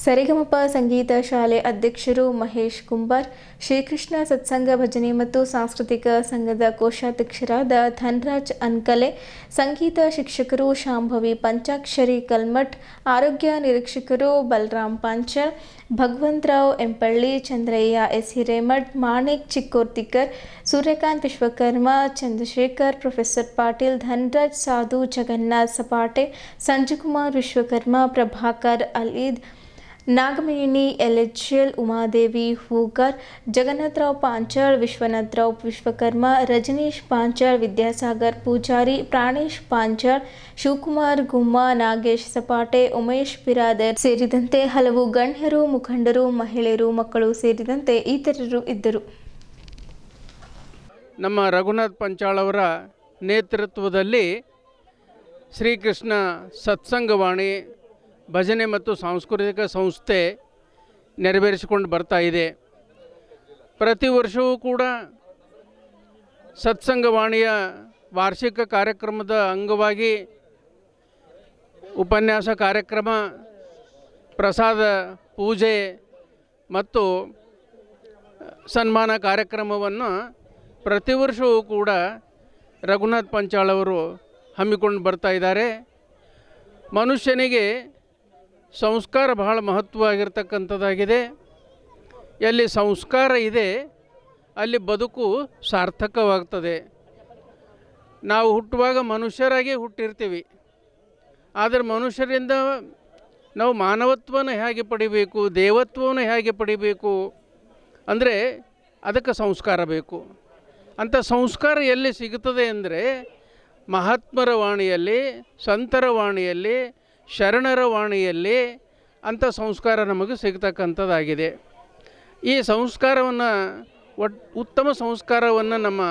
ಸರಿಗಮಪ ಸಂಗೀತ ಶಾಲೆ ಅಧ್ಯಕ್ಷರು ಮಹೇಶ್ ಕುಂಬಾರ್, ಶ್ರೀಕೃಷ್ಣ ಸತ್ಸಂಗ ಭಜನೆ ಮತ್ತು ಸಾಂಸ್ಕೃತಿಕ ಸಂಘದ ಕೋಶಾಧ್ಯಕ್ಷರಾದ ಧನ್ರಾಜ್ ಅನ್ಕಲೆ, ಸಂಗೀತ ಶಿಕ್ಷಕರು ಶಾಂಭವಿ ಪಂಚಾಕ್ಷರಿ ಕಲ್ಮಠ್, ಆರೋಗ್ಯ ನಿರೀಕ್ಷಕರು ಬಲರಾಮ್ ಪಾಂಚಾಳ್, ಭಗವಂತರಾವ್ ಎಂಪಳ್ಳಿ, ಚಂದ್ರಯ್ಯ ಎಸ್ ಹಿರೇಮಠ್, ಮಾಣಿಕ್ ಚಿಕ್ಕೋರ್ತಿಕರ್, ಸೂರ್ಯಕಾಂತ್ ವಿಶ್ವಕರ್ಮ, ಚಂದ್ರಶೇಖರ್, ಪ್ರೊಫೆಸರ್ ಪಾಟೀಲ್, ಧನ್ರಾಜ್ ಸಾಧು, ಜಗನ್ನಾಥ್ ಸಪಾಟೆ, ಸಂಜುಕುಮಾರ್ ವಿಶ್ವಕರ್ಮ, ಪ್ರಭಾಕರ್ ಅಲೀದ್, ನಾಗಮೇಣಿ ಎಲ್ಎಚ್ಎಲ್, ಉಮಾದೇವಿ ಹೂಗಾರ್, ಜಗನ್ನಾಥರಾವ್ ಪಾಂಚಾಳ್, ವಿಶ್ವನಾಥರಾವ್ ವಿಶ್ವಕರ್ಮ, ರಜನೀಶ್ ಪಾಂಚಾಳ್, ವಿದ್ಯಾಸಾಗರ್ ಪೂಜಾರಿ, ಪ್ರಾಣೇಶ್ ಪಾಂಚಾಳ್, ಶಿವಕುಮಾರ್ ಗುಮ್ಮ, ನಾಗೇಶ್ ಸಪಾಟೆ, ಉಮೇಶ್ ಬಿರಾದರ್ ಸೇರಿದಂತೆ ಹಲವು ಗಣ್ಯರು, ಮುಖಂಡರು, ಮಹಿಳೆಯರು, ಮಕ್ಕಳು ಸೇರಿದಂತೆ ಇತರರು ಇದ್ದರು. ನಮ್ಮ ರಘುನಾಥ್ ಪಂಚಾಳ್ ಅವರ ನೇತೃತ್ವದಲ್ಲಿ ಶ್ರೀಕೃಷ್ಣ ಸತ್ಸಂಗವಾಣಿ ಭಜನೆ ಮತ್ತು ಸಾಂಸ್ಕೃತಿಕ ಸಂಸ್ಥೆ ನೆರವೇರಿಸಿಕೊಂಡು ಬರ್ತಾ ಇದೆ. ಪ್ರತಿ ವರ್ಷವೂ ಕೂಡ ಸತ್ಸಂಗವಾಣಿಯ ವಾರ್ಷಿಕ ಕಾರ್ಯಕ್ರಮದ ಅಂಗವಾಗಿ ಉಪನ್ಯಾಸ ಕಾರ್ಯಕ್ರಮ, ಪ್ರಸಾದ ಪೂಜೆ ಮತ್ತು ಸನ್ಮಾನ ಕಾರ್ಯಕ್ರಮವನ್ನು ಪ್ರತಿ ವರ್ಷವೂ ಕೂಡ ರಘುನಾಥ್ ಪಂಚಾಳ್ ಅವರು ಹಮ್ಮಿಕೊಂಡು ಬರ್ತಾ ಇದ್ದಾರೆ. ಮನುಷ್ಯನಿಗೆ ಸಂಸ್ಕಾರ ಬಹಳ ಮಹತ್ವವಾಗಿರ್ತಕ್ಕಂಥದ್ದಾಗಿದೆ. ಎಲ್ಲಿ ಸಂಸ್ಕಾರ ಇದೆ ಅಲ್ಲಿ ಬದುಕು ಸಾರ್ಥಕವಾಗ್ತದೆ. ನಾವು ಹುಟ್ಟುವಾಗ ಮನುಷ್ಯರಾಗಿ ಹುಟ್ಟಿರ್ತೀವಿ, ಆದರೆ ಮನುಷ್ಯರಿಂದ ನಾವು ಮಾನವತ್ವವನ್ನು ಹೇಗೆ ಪಡಿಬೇಕು, ದೇವತ್ವವನ್ನು ಹೇಗೆ ಪಡಿಬೇಕು ಅಂದರೆ ಅದಕ್ಕೆ ಸಂಸ್ಕಾರ ಬೇಕು. ಅಂಥ ಸಂಸ್ಕಾರ ಎಲ್ಲಿ ಸಿಗುತ್ತದೆ ಅಂದರೆ ಮಹಾತ್ಮರ ವಾಣಿಯಲ್ಲಿ, ಸಂತರ ವಾಣಿಯಲ್ಲಿ, ಶರಣರ ವಾಣಿಯಲ್ಲಿ ಅಂಥ ಸಂಸ್ಕಾರ ನಮಗೆ ಸಿಗ್ತಕ್ಕಂಥದ್ದಾಗಿದೆ. ಈ ಸಂಸ್ಕಾರವನ್ನು ಉತ್ತಮ ಸಂಸ್ಕಾರವನ್ನು ನಮ್ಮ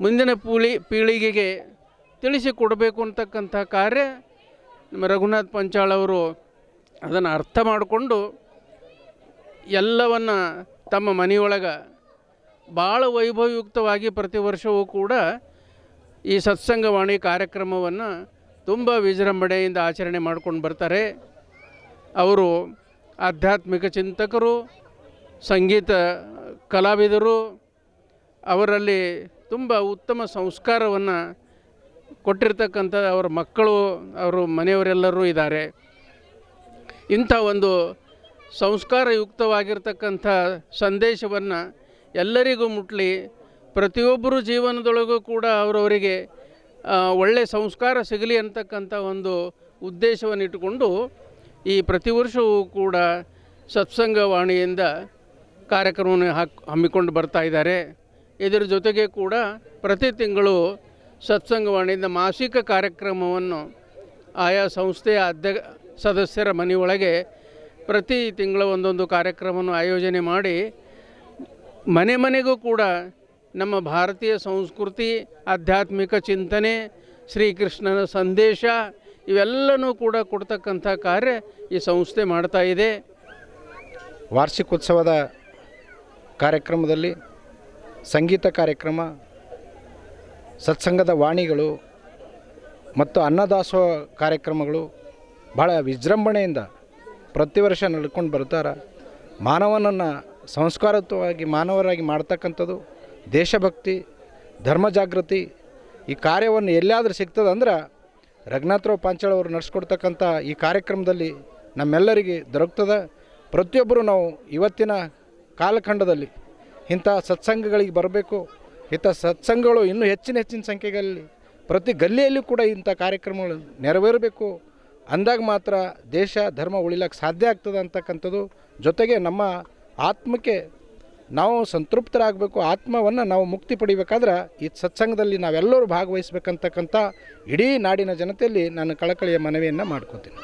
ಮುಂದಿನ ಪೀಳಿಗೆಗೆ ತಿಳಿಸಿಕೊಡಬೇಕು ಅಂತಕ್ಕಂಥ ಕಾರ್ಯ ನಮ್ಮ ರಘುನಾಥ್ ಪಂಚಾಳ್ ಅವರು ಅದನ್ನು ಅರ್ಥ ಮಾಡಿಕೊಂಡು ಎಲ್ಲವನ್ನು ತಮ್ಮ ಮನೆಯೊಳಗೆ ಭಾಳ ವೈಭವಯುಕ್ತವಾಗಿ ಪ್ರತಿ ವರ್ಷವೂ ಕೂಡ ಈ ಸತ್ಸಂಗವಾಣಿ ಕಾರ್ಯಕ್ರಮವನ್ನು ತುಂಬ ವಿಜೃಂಭಣೆಯಿಂದ ಆಚರಣೆ ಮಾಡ್ಕೊಂಡು ಬರ್ತಾರೆ. ಅವರು ಆಧ್ಯಾತ್ಮಿಕ ಚಿಂತಕರು, ಸಂಗೀತ ಕಲಾವಿದರು, ಅವರಲ್ಲಿ ತುಂಬ ಉತ್ತಮ ಸಂಸ್ಕಾರವನ್ನು ಕೊಟ್ಟಿರ್ತಕ್ಕಂಥ ಅವರ ಮಕ್ಕಳು, ಅವರು ಮನೆಯವರೆಲ್ಲರೂ ಇದ್ದಾರೆ. ಇಂಥ ಒಂದು ಸಂಸ್ಕಾರಯುಕ್ತವಾಗಿರ್ತಕ್ಕಂಥ ಸಂದೇಶವನ್ನು ಎಲ್ಲರಿಗೂ ಮುಟ್ಲಿ, ಪ್ರತಿಯೊಬ್ಬರು ಜೀವನದೊಳಗೂ ಕೂಡ ಅವರವರಿಗೆ ಒಳ್ಳೆಯ ಸಂಸ್ಕಾರ ಸಿಗಲಿ ಅಂತಕ್ಕಂಥ ಒಂದು ಉದ್ದೇಶವನ್ನು ಇಟ್ಟುಕೊಂಡು ಈ ಪ್ರತಿ ವರ್ಷವೂ ಕೂಡ ಸತ್ಸಂಗವಾಣಿಯಿಂದ ಕಾರ್ಯಕ್ರಮವನ್ನು ಹಮ್ಮಿಕೊಂಡು ಬರ್ತಾ ಇದ್ದಾರೆ. ಇದರ ಜೊತೆಗೆ ಕೂಡ ಪ್ರತಿ ತಿಂಗಳು ಸತ್ಸಂಗವಾಣಿಯಿಂದ ಮಾಸಿಕ ಕಾರ್ಯಕ್ರಮವನ್ನು ಆಯಾ ಸಂಸ್ಥೆಯ ಸದಸ್ಯರ ಮನೆಯೊಳಗೆ ಪ್ರತಿ ತಿಂಗಳು ಒಂದೊಂದು ಕಾರ್ಯಕ್ರಮವನ್ನು ಆಯೋಜನೆ ಮಾಡಿ ಮನೆ ಮನೆಗೂ ಕೂಡ ನಮ್ಮ ಭಾರತೀಯ ಸಂಸ್ಕೃತಿ, ಆಧ್ಯಾತ್ಮಿಕ ಚಿಂತನೆ, ಶ್ರೀಕೃಷ್ಣನ ಸಂದೇಶ ಇವೆಲ್ಲನೂ ಕೂಡ ಕೊಡ್ತಕ್ಕಂಥ ಕಾರ್ಯ ಈ ಸಂಸ್ಥೆ ಮಾಡ್ತಾ ಇದೆ. ವಾರ್ಷಿಕೋತ್ಸವದ ಕಾರ್ಯಕ್ರಮದಲ್ಲಿ ಸಂಗೀತ ಕಾರ್ಯಕ್ರಮ, ಸತ್ಸಂಗದ ವಾಣಿಗಳು ಮತ್ತು ಅನ್ನದಾಸೋಹ ಕಾರ್ಯಕ್ರಮಗಳು ಭಾಳ ವಿಜೃಂಭಣೆಯಿಂದ ಪ್ರತಿ ವರ್ಷ ನಡ್ಕೊಂಡು ಬರ್ತಾರೆ. ಮಾನವನನ್ನು ಸಂಸ್ಕಾರಯುತವಾಗಿ ಮಾನವರಾಗಿ ಮಾಡ್ತಕ್ಕಂಥದ್ದು, ದೇಶಭಕ್ತಿ ಧರ್ಮ ಜಾಗೃತಿ ಈ ಕಾರ್ಯವನ್ನು ಎಲ್ಲಿಯಾದರೂ ಸಿಗ್ತದಂದ್ರೆ ರಘುನಾಥರಾವ್ ಪಾಂಚಾಳ್ ಅವರು ನಡೆಸ್ಕೊಡ್ತಕ್ಕಂಥ ಈ ಕಾರ್ಯಕ್ರಮದಲ್ಲಿ ನಮ್ಮೆಲ್ಲರಿಗೆ ದೊರಕ್ತದೆ. ಪ್ರತಿಯೊಬ್ಬರು ನಾವು ಇವತ್ತಿನ ಕಾಲಖಂಡದಲ್ಲಿ ಇಂಥ ಸತ್ಸಂಗಗಳಿಗೆ ಬರಬೇಕು. ಇಂಥ ಸತ್ಸಂಗಗಳು ಇನ್ನೂ ಹೆಚ್ಚಿನ ಸಂಖ್ಯೆಗಳಲ್ಲಿ ಪ್ರತಿ ಗಲ್ಲಿಯಲ್ಲೂ ಕೂಡ ಇಂಥ ಕಾರ್ಯಕ್ರಮಗಳು ನೆರವೇರಬೇಕು. ಅಂದಾಗ ಮಾತ್ರ ದೇಶ ಧರ್ಮ ಉಳಿಲಿಕ್ಕೆ ಸಾಧ್ಯ ಆಗ್ತದೆ ಅಂತಕ್ಕಂಥದ್ದು. ಜೊತೆಗೆ ನಮ್ಮ ಆತ್ಮಕ್ಕೆ ನಾವು ಸಂತೃಪ್ತರಾಗಬೇಕು. ಆತ್ಮವನ್ನು ನಾವು ಮುಕ್ತಿ ಪಡಿಬೇಕಾದ್ರೆ ಈ ಸತ್ಸಂಗದಲ್ಲಿ ನಾವೆಲ್ಲರೂ ಭಾಗವಹಿಸಬೇಕಂತಕ್ಕಂಥ ಇಡೀ ನಾಡಿನ ಜನತೆಯಲ್ಲಿ ನಾನು ಕಳಕಳಿಯ ಮನವಿಯನ್ನು ಮಾಡ್ಕೋತೀನಿ.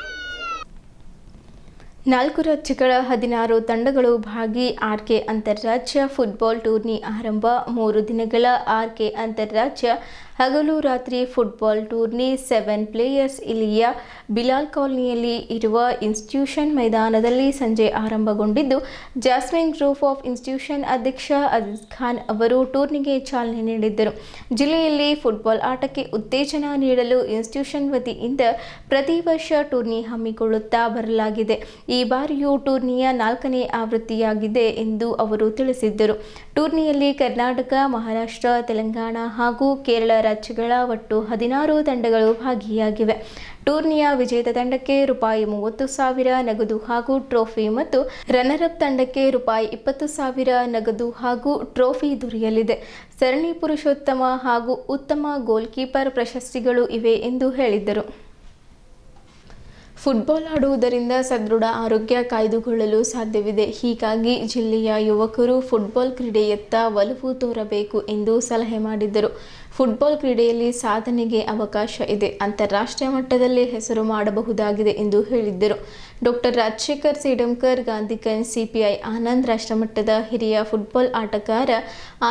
4 ರಾಜ್ಯಗಳ 16 ತಂಡಗಳು ಭಾಗಿ ಆರ್ಕೆ ಅಂತಾರಾಜ್ಯ ಫುಟ್ಬಾಲ್ ಟೂರ್ನಿ ಆರಂಭ. 3 ದಿನಗಳ ಆರ್ಕೆ ಅಂತಾರಾಜ್ಯ ಹಗಲು ರಾತ್ರಿ ಫುಟ್ಬಾಲ್ ಟೂರ್ನಿ 7 ಪ್ಲೇಯರ್ಸ್ ಇಲ್ಲಿಯ ಬಿಲಾಲ್ ಕಾಲೋನಿಯಲ್ಲಿ ಇರುವ ಇನ್ಸ್ಟಿಟ್ಯೂಷನ್ ಮೈದಾನದಲ್ಲಿ ಸಂಜೆ ಆರಂಭಗೊಂಡಿದ್ದು, ಜಾಸ್ಮಿನ್ ಗ್ರೂಪ್ ಆಫ್ ಇನ್ಸ್ಟಿಟ್ಯೂಷನ್ ಅಧ್ಯಕ್ಷ ಅಜೀಜ್ ಖಾನ್ ಅವರು ಟೂರ್ನಿಗೆ ಚಾಲನೆ ನೀಡಿದ್ದರು. ಜಿಲ್ಲೆಯಲ್ಲಿ ಫುಟ್ಬಾಲ್ ಆಟಕ್ಕೆ ಉತ್ತೇಜನ ನೀಡಲು ಇನ್ಸ್ಟಿಟ್ಯೂಷನ್ ವತಿಯಿಂದ ಪ್ರತಿ ವರ್ಷ ಟೂರ್ನಿ ಹಮ್ಮಿಕೊಳ್ಳುತ್ತಾ ಬರಲಾಗಿದೆ. ಈ ಬಾರಿಯೂ ಟೂರ್ನಿಯ 4ನೇ ಆವೃತ್ತಿಯಾಗಿದೆ ಎಂದು ಅವರು ತಿಳಿಸಿದ್ದರು. ಟೂರ್ನಿಯಲ್ಲಿ ಕರ್ನಾಟಕ, ಮಹಾರಾಷ್ಟ್ರ, ತೆಲಂಗಾಣ ಹಾಗೂ ಕೇರಳ ರಾಜ್ಯಗಳ ಒಟ್ಟು 16 ತಂಡಗಳು ಭಾಗಿಯಾಗಿವೆ. ಟೂರ್ನಿಯ ವಿಜೇತ ತಂಡಕ್ಕೆ ₹30,000 ನಗದು ಹಾಗೂ ಟ್ರೋಫಿ ಮತ್ತು ರನ್ನರ್ ಅಪ್ ತಂಡಕ್ಕೆ ₹20,000 ನಗದು ಹಾಗೂ ಟ್ರೋಫಿ ದೊರೆಯಲಿದೆ. ಸರಣಿ ಪುರುಷೋತ್ತಮ ಹಾಗೂ ಉತ್ತಮ ಗೋಲ್ ಕೀಪರ್ ಪ್ರಶಸ್ತಿಗಳು ಇವೆ ಎಂದು ಹೇಳಿದರು. ಫುಟ್ಬಾಲ್ ಆಡುವುದರಿಂದ ಸದೃಢ ಆರೋಗ್ಯ ಕಾಯ್ದುಕೊಳ್ಳಲು ಸಾಧ್ಯವಿದೆ. ಹೀಗಾಗಿ ಜಿಲ್ಲೆಯ ಯುವಕರು ಫುಟ್ಬಾಲ್ ಕ್ರೀಡೆಯತ್ತ ಒಲವು ತೋರಬೇಕು ಎಂದು ಸಲಹೆ ಮಾಡಿದರು. ಫುಟ್ಬಾಲ್ ಕ್ರೀಡೆಯಲ್ಲಿ ಸಾಧನೆಗೆ ಅವಕಾಶ ಇದೆ. ಅಂತಾರಾಷ್ಟ್ರೀಯ ಮಟ್ಟದಲ್ಲಿ ಹೆಸರು ಮಾಡಬಹುದಾಗಿದೆ ಎಂದು ಹೇಳಿದ್ದರು. ಡಾಕ್ಟರ್ ರಾಜಶೇಖರ್ ಸೇಡಂಕರ್, ಗಾಂಧಿಗಂಜ್ ಸಿಪಿಐ ಆನಂದ್, ರಾಷ್ಟ್ರಮಟ್ಟದ ಹಿರಿಯ ಫುಟ್ಬಾಲ್ ಆಟಗಾರ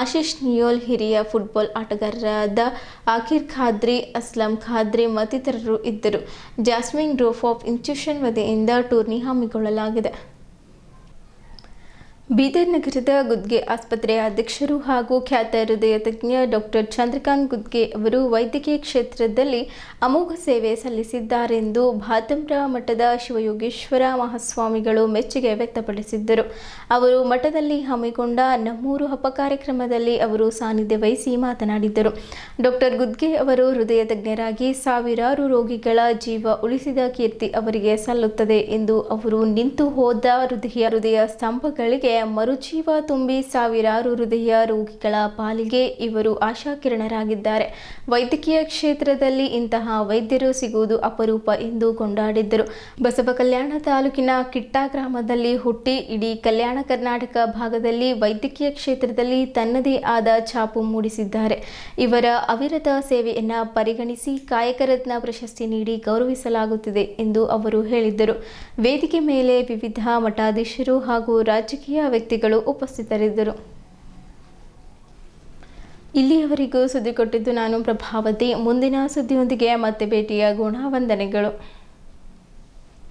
ಆಶೀಶ್ ನಿಯೋಲ್, ಹಿರಿಯ ಫುಟ್ಬಾಲ್ ಆಟಗಾರರಾದ ಆಕಿರ್ ಖಾದ್ರಿ, ಅಸ್ಲಂ ಖಾದ್ರಿ ಮತ್ತಿತರರು ಇದ್ದರು. ಜಾಸ್ಮಿನ್ ಗ್ರೂಪ್ ಆಫ್ ಇನ್ಸ್ಟಿಟ್ಯೂಷನ್ ವತಿಯಿಂದ ಟೂರ್ನಿ ಹಮ್ಮಿಕೊಳ್ಳಲಾಗಿದೆ. ಬೀದರ್ ನಗರದ ಗುದ್ಗೆ ಆಸ್ಪತ್ರೆಯ ಅಧ್ಯಕ್ಷರು ಹಾಗೂ ಖ್ಯಾತ ಹೃದಯ ತಜ್ಞ ಡಾಕ್ಟರ್ ಚಂದ್ರಕಾಂತ್ ಗುದ್ಗೆ ಅವರು ವೈದ್ಯಕೀಯ ಕ್ಷೇತ್ರದಲ್ಲಿ ಅಮೋಘ ಸೇವೆ ಸಲ್ಲಿಸಿದ್ದಾರೆಂದು ಭಾತಂಬ್ರ ಮಠದ ಶಿವಯೋಗೇಶ್ವರ ಮಹಾಸ್ವಾಮಿಗಳು ಮೆಚ್ಚುಗೆ ವ್ಯಕ್ತಪಡಿಸಿದ್ದರು. ಅವರು ಮಠದಲ್ಲಿ ಹಮ್ಮಿಕೊಂಡ ನಮ್ಮೂರು ಹಬ್ಬ ಕಾರ್ಯಕ್ರಮದಲ್ಲಿ ಅವರು ಸಾನ್ನಿಧ್ಯ ವಹಿಸಿ ಮಾತನಾಡಿದರು. ಡಾಕ್ಟರ್ ಗುದ್ಗೆ ಅವರು ಹೃದಯ ತಜ್ಞರಾಗಿ ಸಾವಿರಾರು ರೋಗಿಗಳ ಜೀವ ಉಳಿಸಿದ ಕೀರ್ತಿ ಅವರಿಗೆ ಸಲ್ಲುತ್ತದೆ ಎಂದು ಅವರು ನಿಂತು ಹೋದ ಹೃದಯ ಸ್ತಂಭಗಳಿಗೆ ಮರುಜೀವ ತುಂಬಿ ಸಾವಿರಾರು ಹೃದಯ ರೋಗಿಗಳ ಪಾಲಿಗೆ ಇವರು ಆಶಾಕಿರಣರಾಗಿದ್ದಾರೆ. ವೈದ್ಯಕೀಯ ಕ್ಷೇತ್ರದಲ್ಲಿ ಇಂತಹ ವೈದ್ಯರು ಸಿಗುವುದು ಅಪರೂಪ ಎಂದು ಕೊಂಡಾಡಿದ್ದರು. ಬಸವ ಕಲ್ಯಾಣ ತಾಲೂಕಿನ ಕಿಟ್ಟ ಗ್ರಾಮದಲ್ಲಿ ಹುಟ್ಟಿ ಇಡೀ ಕಲ್ಯಾಣ ಕರ್ನಾಟಕ ಭಾಗದಲ್ಲಿ ವೈದ್ಯಕೀಯ ಕ್ಷೇತ್ರದಲ್ಲಿ ತನ್ನದೇ ಆದ ಛಾಪು ಮೂಡಿಸಿದ್ದಾರೆ. ಇವರ ಅವಿರತ ಸೇವೆಯನ್ನು ಪರಿಗಣಿಸಿ ಕಾಯಕ ರತ್ನ ಪ್ರಶಸ್ತಿ ನೀಡಿ ಗೌರವಿಸಲಾಗುತ್ತಿದೆ ಎಂದು ಅವರು ಹೇಳಿದ್ದರು. ವೇದಿಕೆ ಮೇಲೆ ವಿವಿಧ ಮಠಾಧೀಶರು ಹಾಗೂ ರಾಜಕೀಯ ವ್ಯಕ್ತಿಗಳು ಉಪಸ್ಥಿತರಿದ್ದರು. ಇಲ್ಲಿಯವರೆಗೂ ಸುದ್ದಿ ಕೊಟ್ಟಿದ್ದು ನಾನು ಪ್ರಭಾವತಿ. ಮುಂದಿನ ಸುದ್ದಿಯೊಂದಿಗೆ ಮತ್ತೆ ಭೇಟಿಯಾಗೋಣ. ವಂದನೆಗಳು.